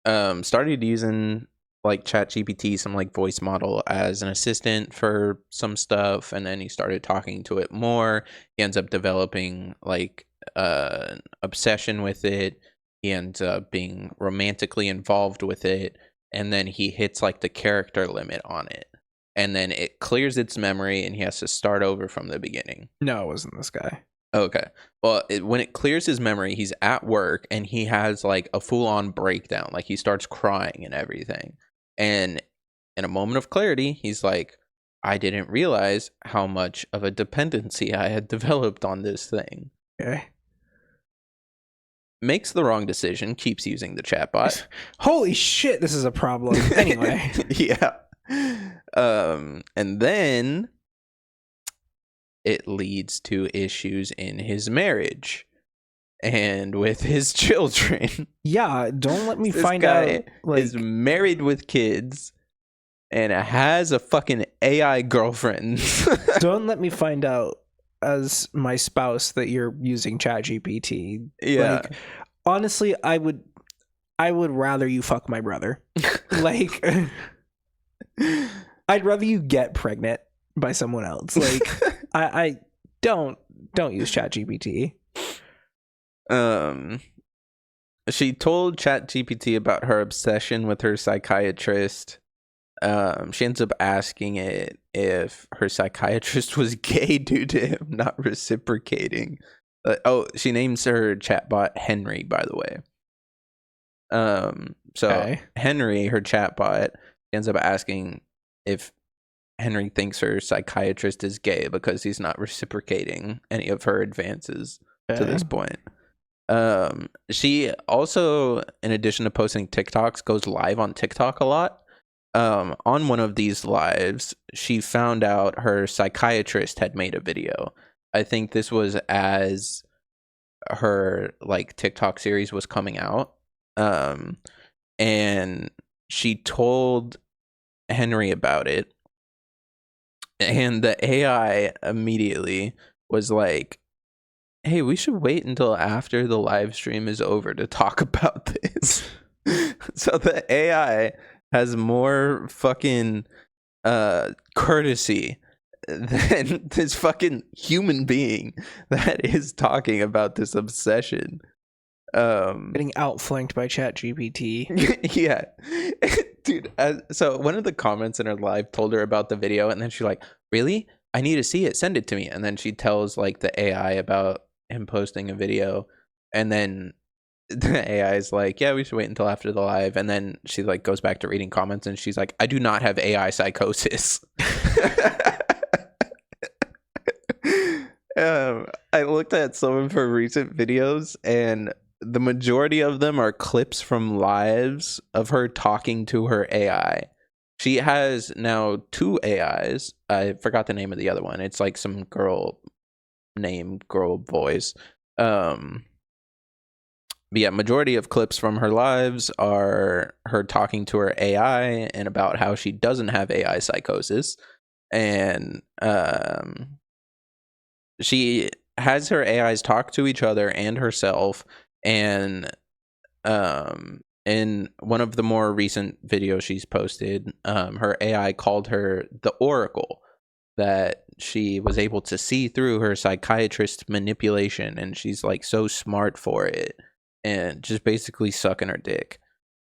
started using like ChatGPT, some like voice model, as an assistant for some stuff, and then he started talking to it more. He ends up developing like an obsession with it. He ends up being romantically involved with it, and then he hits like the character limit on it. and then it clears its memory and he has to start over from the beginning. No, it wasn't this guy. Okay. Well, when it clears his memory, he's at work and he has like a full-on breakdown. Like he starts crying and everything. And in a moment of clarity, he's like, I didn't realize how much of a dependency I had developed on this thing. Okay. Makes the wrong decision, keeps using the chatbot. Holy shit, this is a problem. Anyway. Yeah. And then it leads to issues in his marriage and with his children. Yeah, don't let me This find guy out. Like, is married with kids and has a fucking AI girlfriend. don't let me find out as my spouse that you're using ChatGPT. Yeah. Like, honestly, I would rather you fuck my brother. Like, I'd rather you get pregnant by someone else. Like, I don't use ChatGPT. She told ChatGPT about her obsession with her psychiatrist. She ends up asking it if her psychiatrist was gay due to him not reciprocating. She names her chatbot Henry, by the way. So Okay. Henry, her chatbot, ends up asking if Henry thinks her psychiatrist is gay because he's not reciprocating any of her advances to this point. She also, in addition to posting TikToks, goes live on TikTok a lot. On one of these lives, she found out her psychiatrist had made a video. I think this was as her like TikTok series was coming out. And she told Henry about it. And the AI immediately was like, hey, we should wait until after the live stream is over to talk about this. So the AI has more fucking courtesy than this fucking human being that is talking about this obsession. Getting outflanked by ChatGPT. Yeah. Dude, so one of the comments in her live told her about the video, and then she's like, really? I need to see it. Send it to me. And then she tells like the AI about him posting a video, and then the AI is like, yeah, we should wait until after the live. And then she like goes back to reading comments, and she's like, I do not have AI psychosis. I looked at some of her recent videos, and the majority of them are clips from lives of her talking to her AI. She has now 2 AIs. I forgot the name of the other one. It's like some girl voice. But yeah, majority of clips from her lives are her talking to her AI and about how she doesn't have AI psychosis. And she has her AIs talk to each other and herself. And in one of the more recent videos she's posted, her AI called her the Oracle, that she was able to see through her psychiatrist manipulation, and she's like so smart for it, and just basically sucking her dick.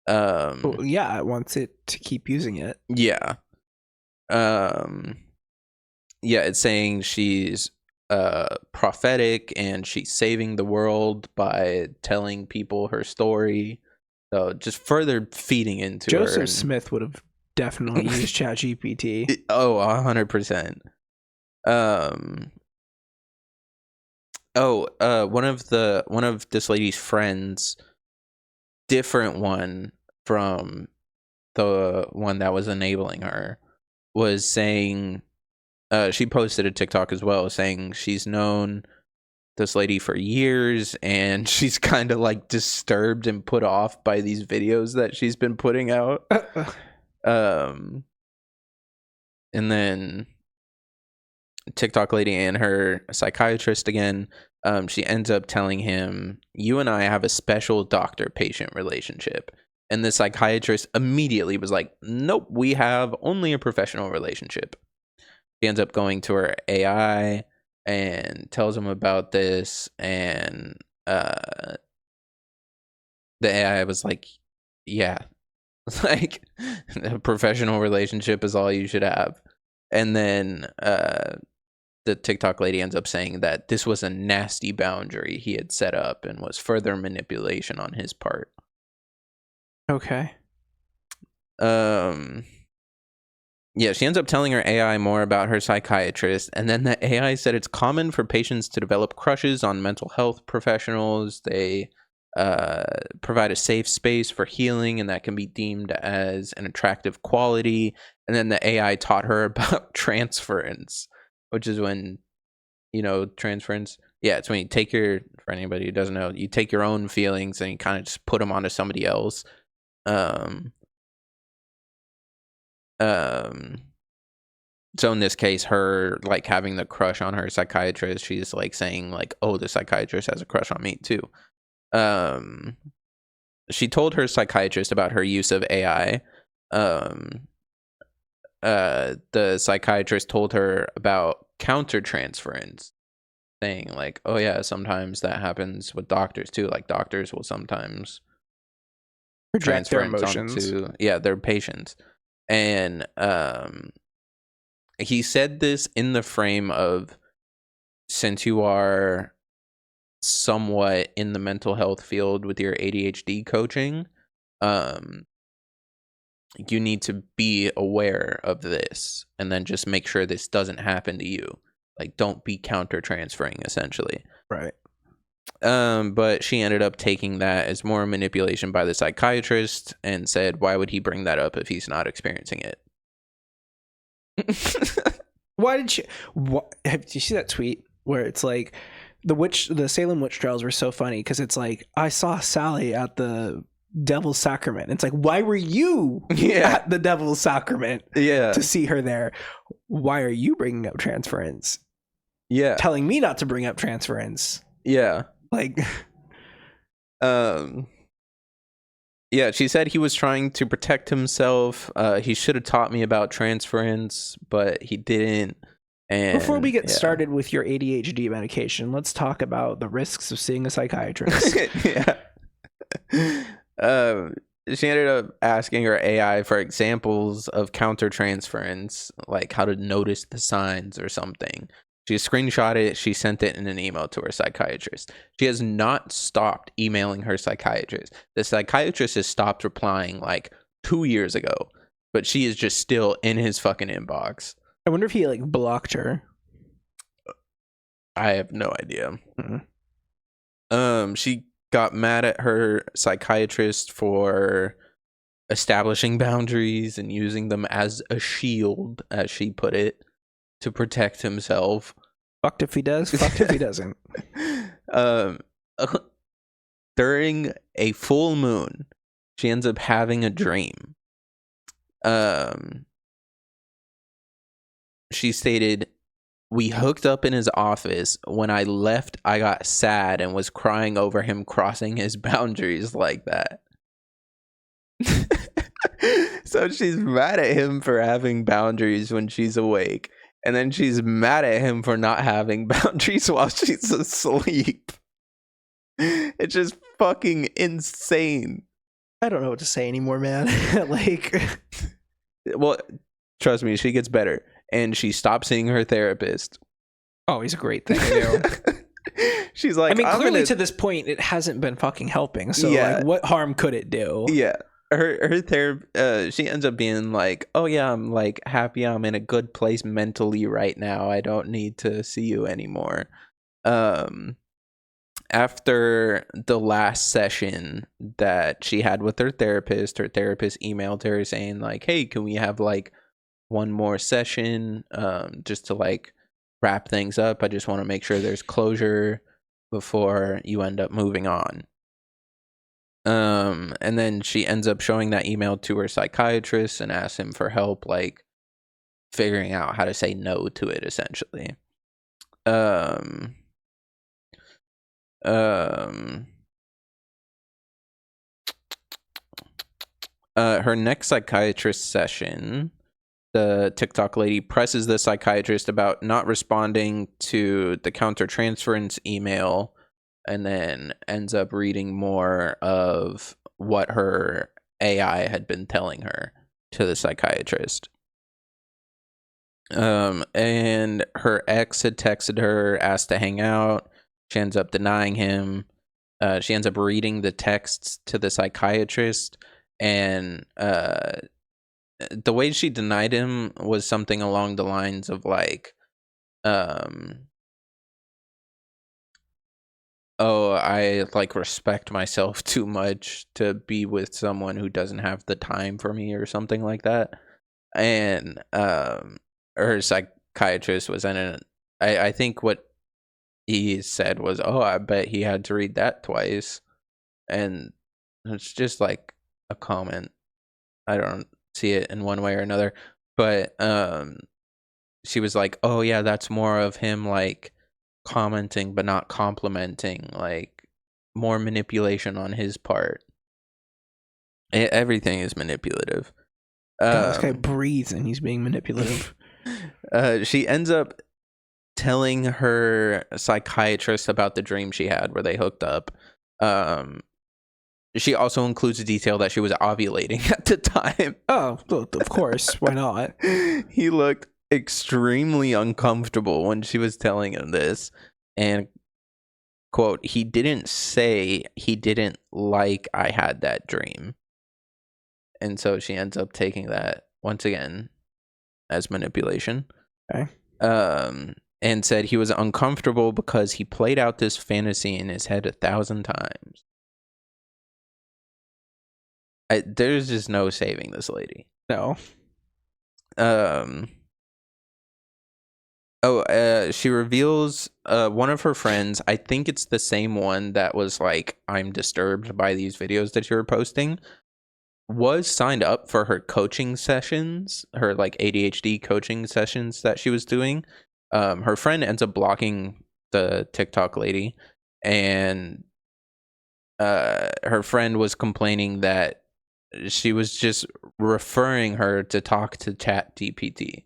Well, yeah, it wants it to keep using it. Yeah. Yeah, it's saying she's prophetic and she's saving the world by telling people her story. So just further feeding into her. Joseph Smith would have definitely used ChatGPT. Oh, 100%. One of this lady's friends, different one from the one that was enabling her, was saying, she posted a TikTok as well saying she's known this lady for years, and she's kind of like disturbed and put off by these videos that she's been putting out. And then TikTok lady and her psychiatrist again, she ends up telling him, you and I have a special doctor-patient relationship. And the psychiatrist immediately was like, nope, we have only a professional relationship. She ends up going to her AI and tells him about this, and the AI was like, yeah, like a professional relationship is all you should have. And then the TikTok lady ends up saying that this was a nasty boundary he had set up and was further manipulation on his part. Okay. Yeah, she ends up telling her AI more about her psychiatrist, and then the AI said it's common for patients to develop crushes on mental health professionals. They provide a safe space for healing, and that can be deemed as an attractive quality. And then the AI taught her about transference, which is when, transference. Yeah, it's when you take for anybody who doesn't know, you take your own feelings and you kind of just put them onto somebody else. So in this case, her like having the crush on her psychiatrist, she's like saying like, oh, the psychiatrist has a crush on me too. She told her psychiatrist about her use of AI. The psychiatrist told her about countertransference, saying like, oh yeah, sometimes that happens with doctors too. Like doctors will sometimes Project their emotions onto their patients. And he said this in the frame of, since you are somewhat in the mental health field with your ADHD coaching, you need to be aware of this and then just make sure this doesn't happen to you. Like, don't be counter transferring, essentially. Right. But she ended up taking that as more manipulation by the psychiatrist and said, why would he bring that up if he's not experiencing it? Why did did you see that tweet where it's like the Salem witch trials were so funny because it's like, I saw Sally at the Devil's Sacrament. It's like, why were you at the Devil's Sacrament to see her there? Why are you bringing up transference? Yeah. Telling me not to bring up transference. Yeah. Like, yeah, she said he was trying to protect himself. He should have taught me about transference, but he didn't. And before we get started with your ADHD medication, let's talk about the risks of seeing a psychiatrist. She ended up asking her AI for examples of countertransference, like how to notice the signs or something. She screenshot it. She sent it in an email to her psychiatrist. She has not stopped emailing her psychiatrist. The psychiatrist has stopped replying like 2 years ago, but she is just still in his fucking inbox. I wonder if he like blocked her. I have no idea. She got mad at her psychiatrist for establishing boundaries and using them as a shield, as she put it, to protect himself. Fucked if he does, fucked if he doesn't. During a full moon, she ends up having a dream. She stated, we hooked up in his office. When I left, I got sad and was crying over him crossing his boundaries like that. So she's mad at him for having boundaries when she's awake. And then she's mad at him for not having boundaries while she's asleep. It's just fucking insane. I don't know what to say anymore, man. Like, well, trust me, she gets better. And she stopped seeing her therapist. Oh, he's a great thing to do. She's like, I mean, clearly to this point, it hasn't been fucking helping. So, like, what harm could it do? Yeah. Her therapist, she ends up being like, oh yeah, I'm like happy I'm in a good place mentally right now. I don't need to see you anymore. After the last session that she had with her therapist emailed her saying like, hey, can we have like one more session just to like wrap things up? I just want to make sure there's closure before you end up moving on. And then she ends up showing that email to her psychiatrist and asks him for help, like figuring out how to say no to it, essentially. Her next psychiatrist session, the TikTok lady presses the psychiatrist about not responding to the countertransference email, and then ends up reading more of what her AI had been telling her to the psychiatrist. And her ex had texted her, asked to hang out. She ends up denying him. She ends up reading the texts to the psychiatrist, and the way she denied him was something along the lines of like, oh, I like respect myself too much to be with someone who doesn't have the time for me or something like that. And her psychiatrist was in it. I think what he said was, oh, I bet he had to read that twice. And it's just like a comment. I don't see it in one way or another. But she was like, oh yeah, that's more of him like commenting but not complimenting, like more manipulation on his part. Everything is manipulative. God, this guy breathes and he's being manipulative. She ends up telling her psychiatrist about the dream she had where they hooked up. She also includes a detail that she was ovulating at the time. Oh, of course. Why not? He looked extremely uncomfortable when she was telling him this. And, quote, he didn't say he didn't like I had that dream. And so she ends up taking that, once again, as manipulation. Okay. And said he was uncomfortable because he played out this fantasy in his head 1,000 times. There's just no saving this lady. No. She reveals one of her friends, I think it's the same one that was like, I'm disturbed by these videos that you were posting, was signed up for her coaching sessions, her like ADHD coaching sessions that she was doing. Her friend ends up blocking the TikTok lady, and her friend was complaining that she was just referring her to talk to ChatGPT.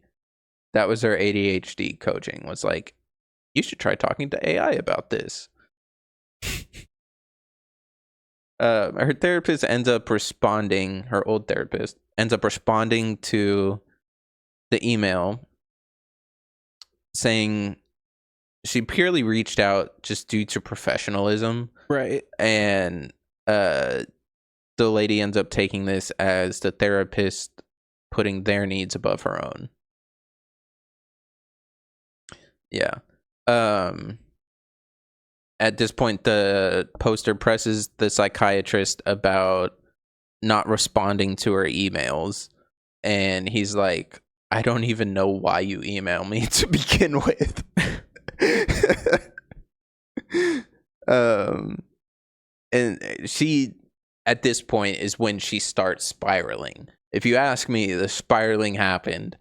That was her ADHD coaching, was like, you should try talking to AI about this. Her therapist ends up responding, her old therapist ends up responding to the email saying she purely reached out just due to professionalism. Right. And the lady ends up taking this as the therapist putting their needs above her own. Yeah. At this point, the poster presses the psychiatrist about not responding to her emails. And he's like, I don't even know why you email me to begin with. And she, at this point, is when she starts spiraling. If you ask me, the spiraling happened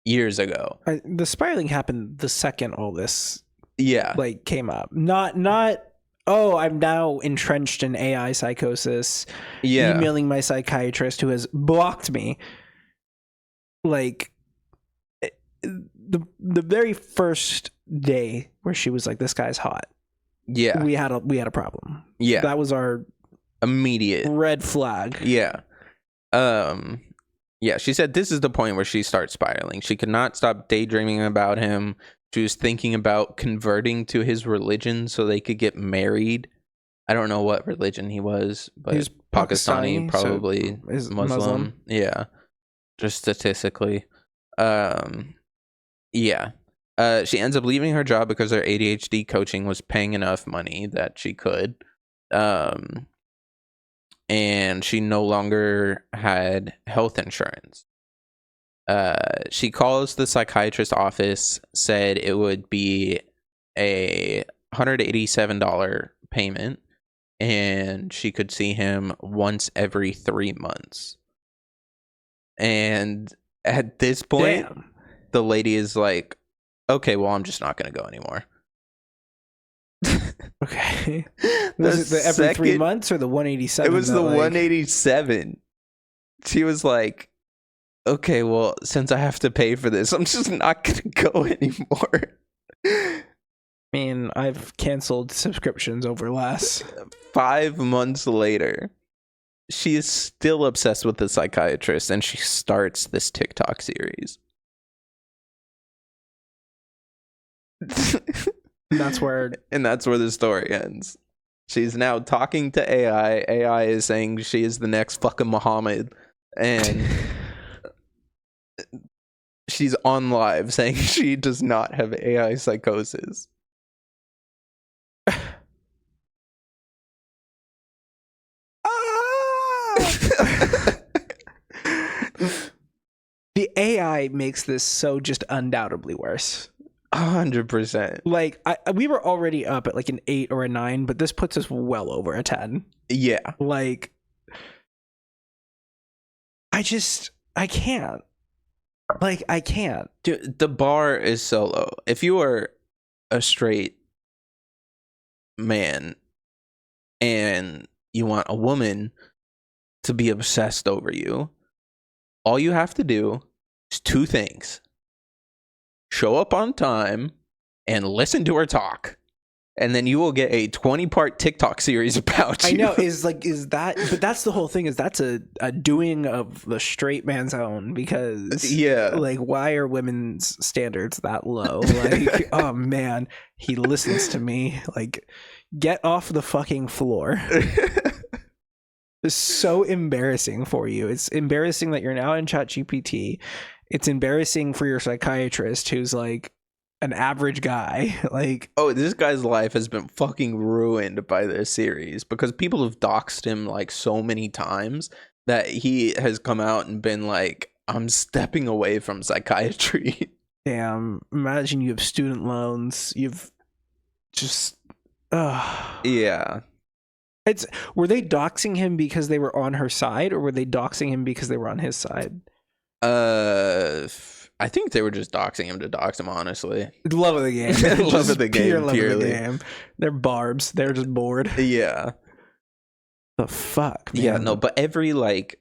years ago. The spiraling happened the second all this like came up. Not oh, I'm now entrenched in AI psychosis. Emailing my psychiatrist who has blocked me. Like the very first day where she was like, this guy's hot. Yeah. We had a problem. Yeah. That was our immediate red flag. Yeah. Yeah, she said this is the point where she starts spiraling. She could not stop daydreaming about him. She was thinking about converting to his religion so they could get married. I don't know what religion he was, but he's Pakistani, probably so is Muslim. Yeah, just statistically. Yeah. She ends up leaving her job because her ADHD coaching was paying enough money that she could. And she no longer had health insurance. She calls the psychiatrist's office, said it would be a $187 payment, and she could see him once every 3 months. And at this point, the lady is like, okay, well, I'm just not going to go anymore. Okay. Was it the every 3 months or the 187? It was the 187. She was like, okay, well, since I have to pay for this, I'm just not going to go anymore. I mean, I've canceled subscriptions over less. 5 months later, she is still obsessed with the psychiatrist, and she starts this TikTok series. And that's where the story ends. She's now talking to AI. AI is saying she is the next fucking Muhammad, and she's on live saying she does not have AI psychosis. The AI makes this so just undoubtedly worse. 100%. Like, we were already up at like an 8 or a 9, but this puts us well over a 10. Yeah. Like, I can't. Like, I can't. Dude, the bar is so low. If you are a straight man and you want a woman to be obsessed over you, all you have to do is 2 things. Show up on time and listen to her talk. And then you will get a 20-part TikTok series about you. I know, but that's the whole thing, is that's a doing of the straight man's own, because like, why are women's standards that low? Like, oh man, he listens to me. Like, get off the fucking floor. It's so embarrassing for you. It's embarrassing that you're now in ChatGPT. It's embarrassing for your psychiatrist, who's like an average guy. Like, oh, this guy's life has been fucking ruined by this series, because people have doxed him like so many times that he has come out and been like, I'm stepping away from psychiatry. Damn, imagine you have student loans. You've just yeah. Were they doxing him because they were on her side, or were they doxing him because they were on his side? I think they were just doxing him to dox him, honestly. Love of the game. Love of the game, love purely. Of the game. They're barbs. They're just bored. Yeah. The fuck, man? Yeah, no, but every like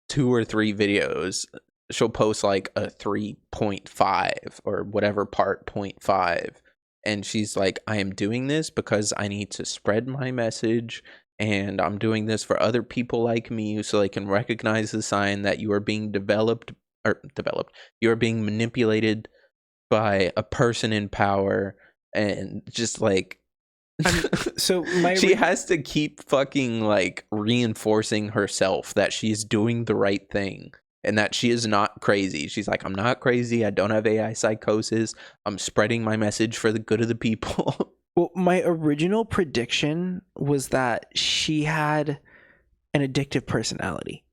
2 or 3 videos, she'll post like a 3.5 or whatever part 0.5. And she's like, I am doing this because I need to spread my message, and I'm doing this for other people like me so they can recognize the sign that you are being you are being manipulated by a person in power, and just like so she has to keep fucking like reinforcing herself that she's doing the right thing. And that she is not crazy. She's like, I'm not crazy. I don't have AI psychosis. I'm spreading my message for the good of the people. Well, my original prediction was that she had an addictive personality.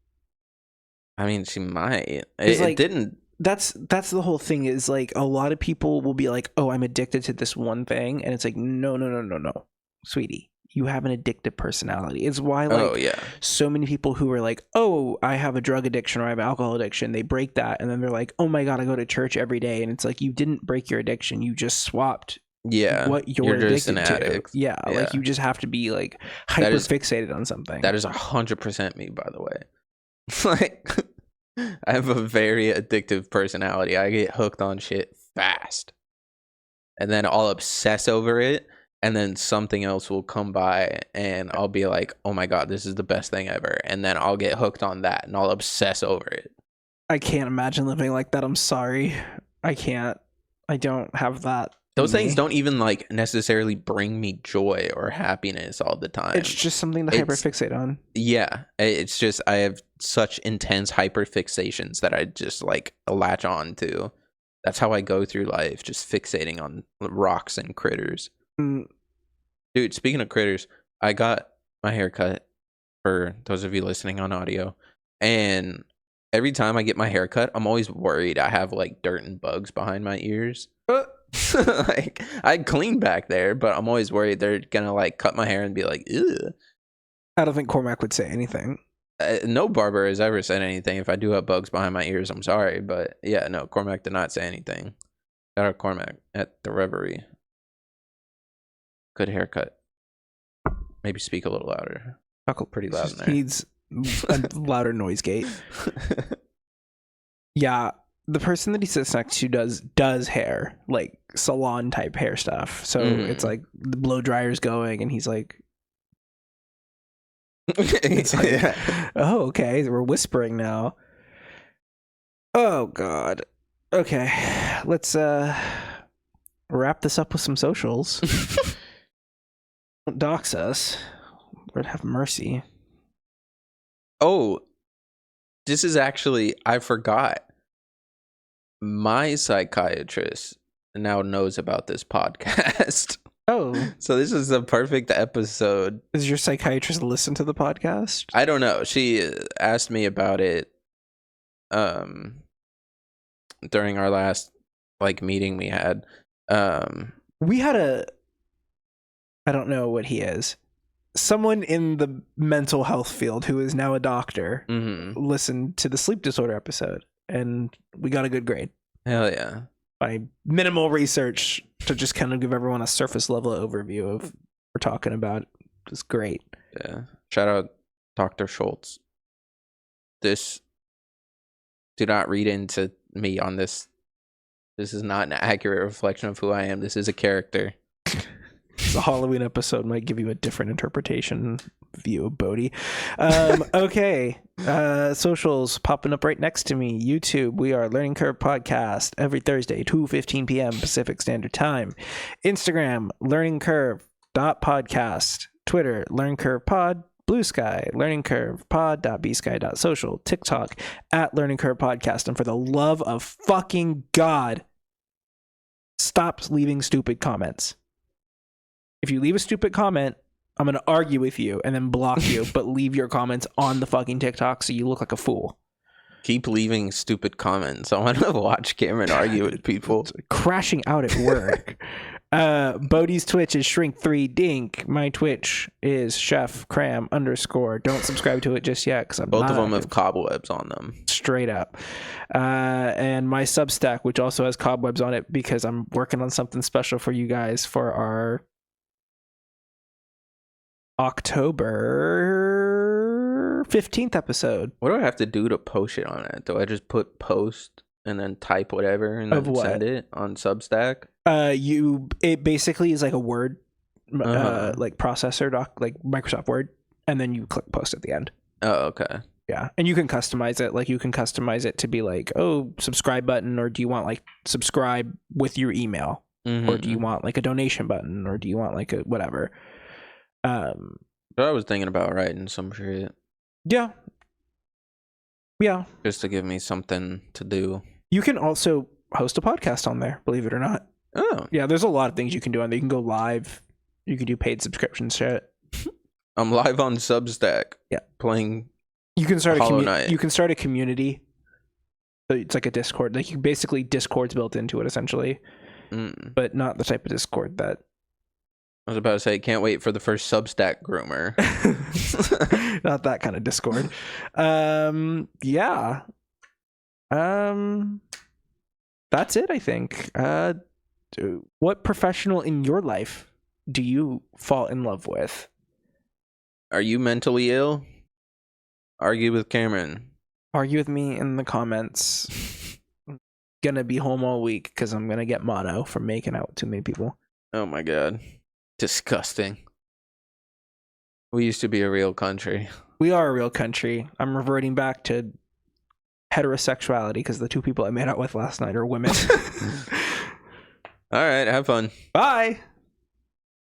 I mean, she might. It didn't. That's the whole thing, is like, a lot of people will be like, oh, I'm addicted to this one thing. And it's like, no, sweetie. You have an addictive personality. It's why, like, so many people who are like, oh, I have a drug addiction or I have alcohol addiction, they break that, and then they're like, oh my god, I go to church every day. And it's like, you didn't break your addiction, you just swapped what you're addicted to. Addict. Yeah, like, you just have to be like hyper fixated on something. That is 100% me, by the way. Like, I have a very addictive personality. I get hooked on shit fast, and then I'll obsess over it. And then something else will come by and I'll be like, oh my god, this is the best thing ever. And then I'll get hooked on that and I'll obsess over it. I can't imagine living like that. I'm sorry. I can't. I don't have that. Those things don't even like necessarily bring me joy or happiness all the time. It's just something to hyperfixate on. Yeah. It's just, I have such intense hyperfixations that I just like latch on to. That's how I go through life, just fixating on rocks and critters. Dude, speaking of critters, I got my hair cut, for those of you listening on audio, and every time I get my hair cut, I'm always worried I have like dirt and bugs behind my ears. Like, I clean back there, but I'm always worried they're gonna like cut my hair and be like, ew. I don't think Cormac would say anything. No barber has ever said anything. If I do have bugs behind my ears, I'm sorry, but yeah, no, Cormac did not say anything. Shout out Cormac at the Reverie. Good haircut. Maybe speak a little louder. Talk pretty loud in there. He needs a louder noise gate. Yeah, the person that he sits next to does hair, like salon type hair stuff. So it's like the blow dryer's going, and he's like, it's like, oh, okay, we're whispering now. Oh God. Okay, let's wrap this up with some socials. Don't dox us. Lord have mercy. Oh, this is actually, I forgot. My psychiatrist now knows about this podcast. Oh. So this is the perfect episode. Does your psychiatrist listen to the podcast? I don't know. She asked me about it during our last meeting we had. We had I don't know what he is. Someone in the mental health field who is now a doctor listened to the sleep disorder episode, and we got a good grade. Hell yeah. By minimal research to just kind of give everyone a surface level overview of what we're talking about. It was great. Yeah. Shout out Dr. Schultz. Do not read into me on this. This is not an accurate reflection of who I am. This is a character. The Halloween episode might give you a different interpretation view of Bodhi. Okay. Socials popping up right next to me. YouTube, we are Learning Curve Podcast every Thursday, 2:15 p.m. Pacific Standard Time. Instagram, learningcurve.podcast. Twitter, learningcurvepod. Bluesky, learningcurvepod.bsky.social. TikTok, @learningcurvepodcast. And for the love of fucking God, stop leaving stupid comments. If you leave a stupid comment, I'm going to argue with you and then block you, but leave your comments on the fucking TikTok so you look like a fool. Keep leaving stupid comments. I want to watch Cameron argue with people. Crashing out at work. Bodhi's Twitch is Shrink3Dink. My Twitch is ChefCram _. Don't subscribe to it just yet because both of them have cobwebs on them. Straight up. And my Substack, which also has cobwebs on it because I'm working on something special for you guys for our October 15th episode. What do I have to do to post it on it? Do I just put post and then type whatever and then send it on Substack? It basically is like a Word like processor doc, like Microsoft Word, and then you click post at the end. Oh, okay. Yeah, and you can customize it. Like you can customize it to be like, oh, subscribe button, or do you want like subscribe with your email, or do you want like a donation button, or do you want like a whatever. I was thinking about writing some shit. Yeah. Just to give me something to do. You can also host a podcast on there, believe it or not. Oh. Yeah, there's a lot of things you can do on there. You can go live. You can do paid subscription shit. I'm live on Substack. Yeah. Playing You can start Hollow Knight. You can start a community. So it's like a Discord. Like basically Discord's built into it essentially. But not the type of Discord that I was about to say, can't wait for the first Substack groomer. Not that kind of Discord. Yeah. That's it, I think. What professional in your life do you fall in love with? Are you mentally ill? Argue with Cameron. Argue with me in the comments. I'm gonna be home all week because I'm gonna get mono from making out with too many people. Oh my god. Disgusting. We used to be a real country. We are a real country. I'm reverting back to heterosexuality because the two people I made out with last night are women. All right, have fun. Bye.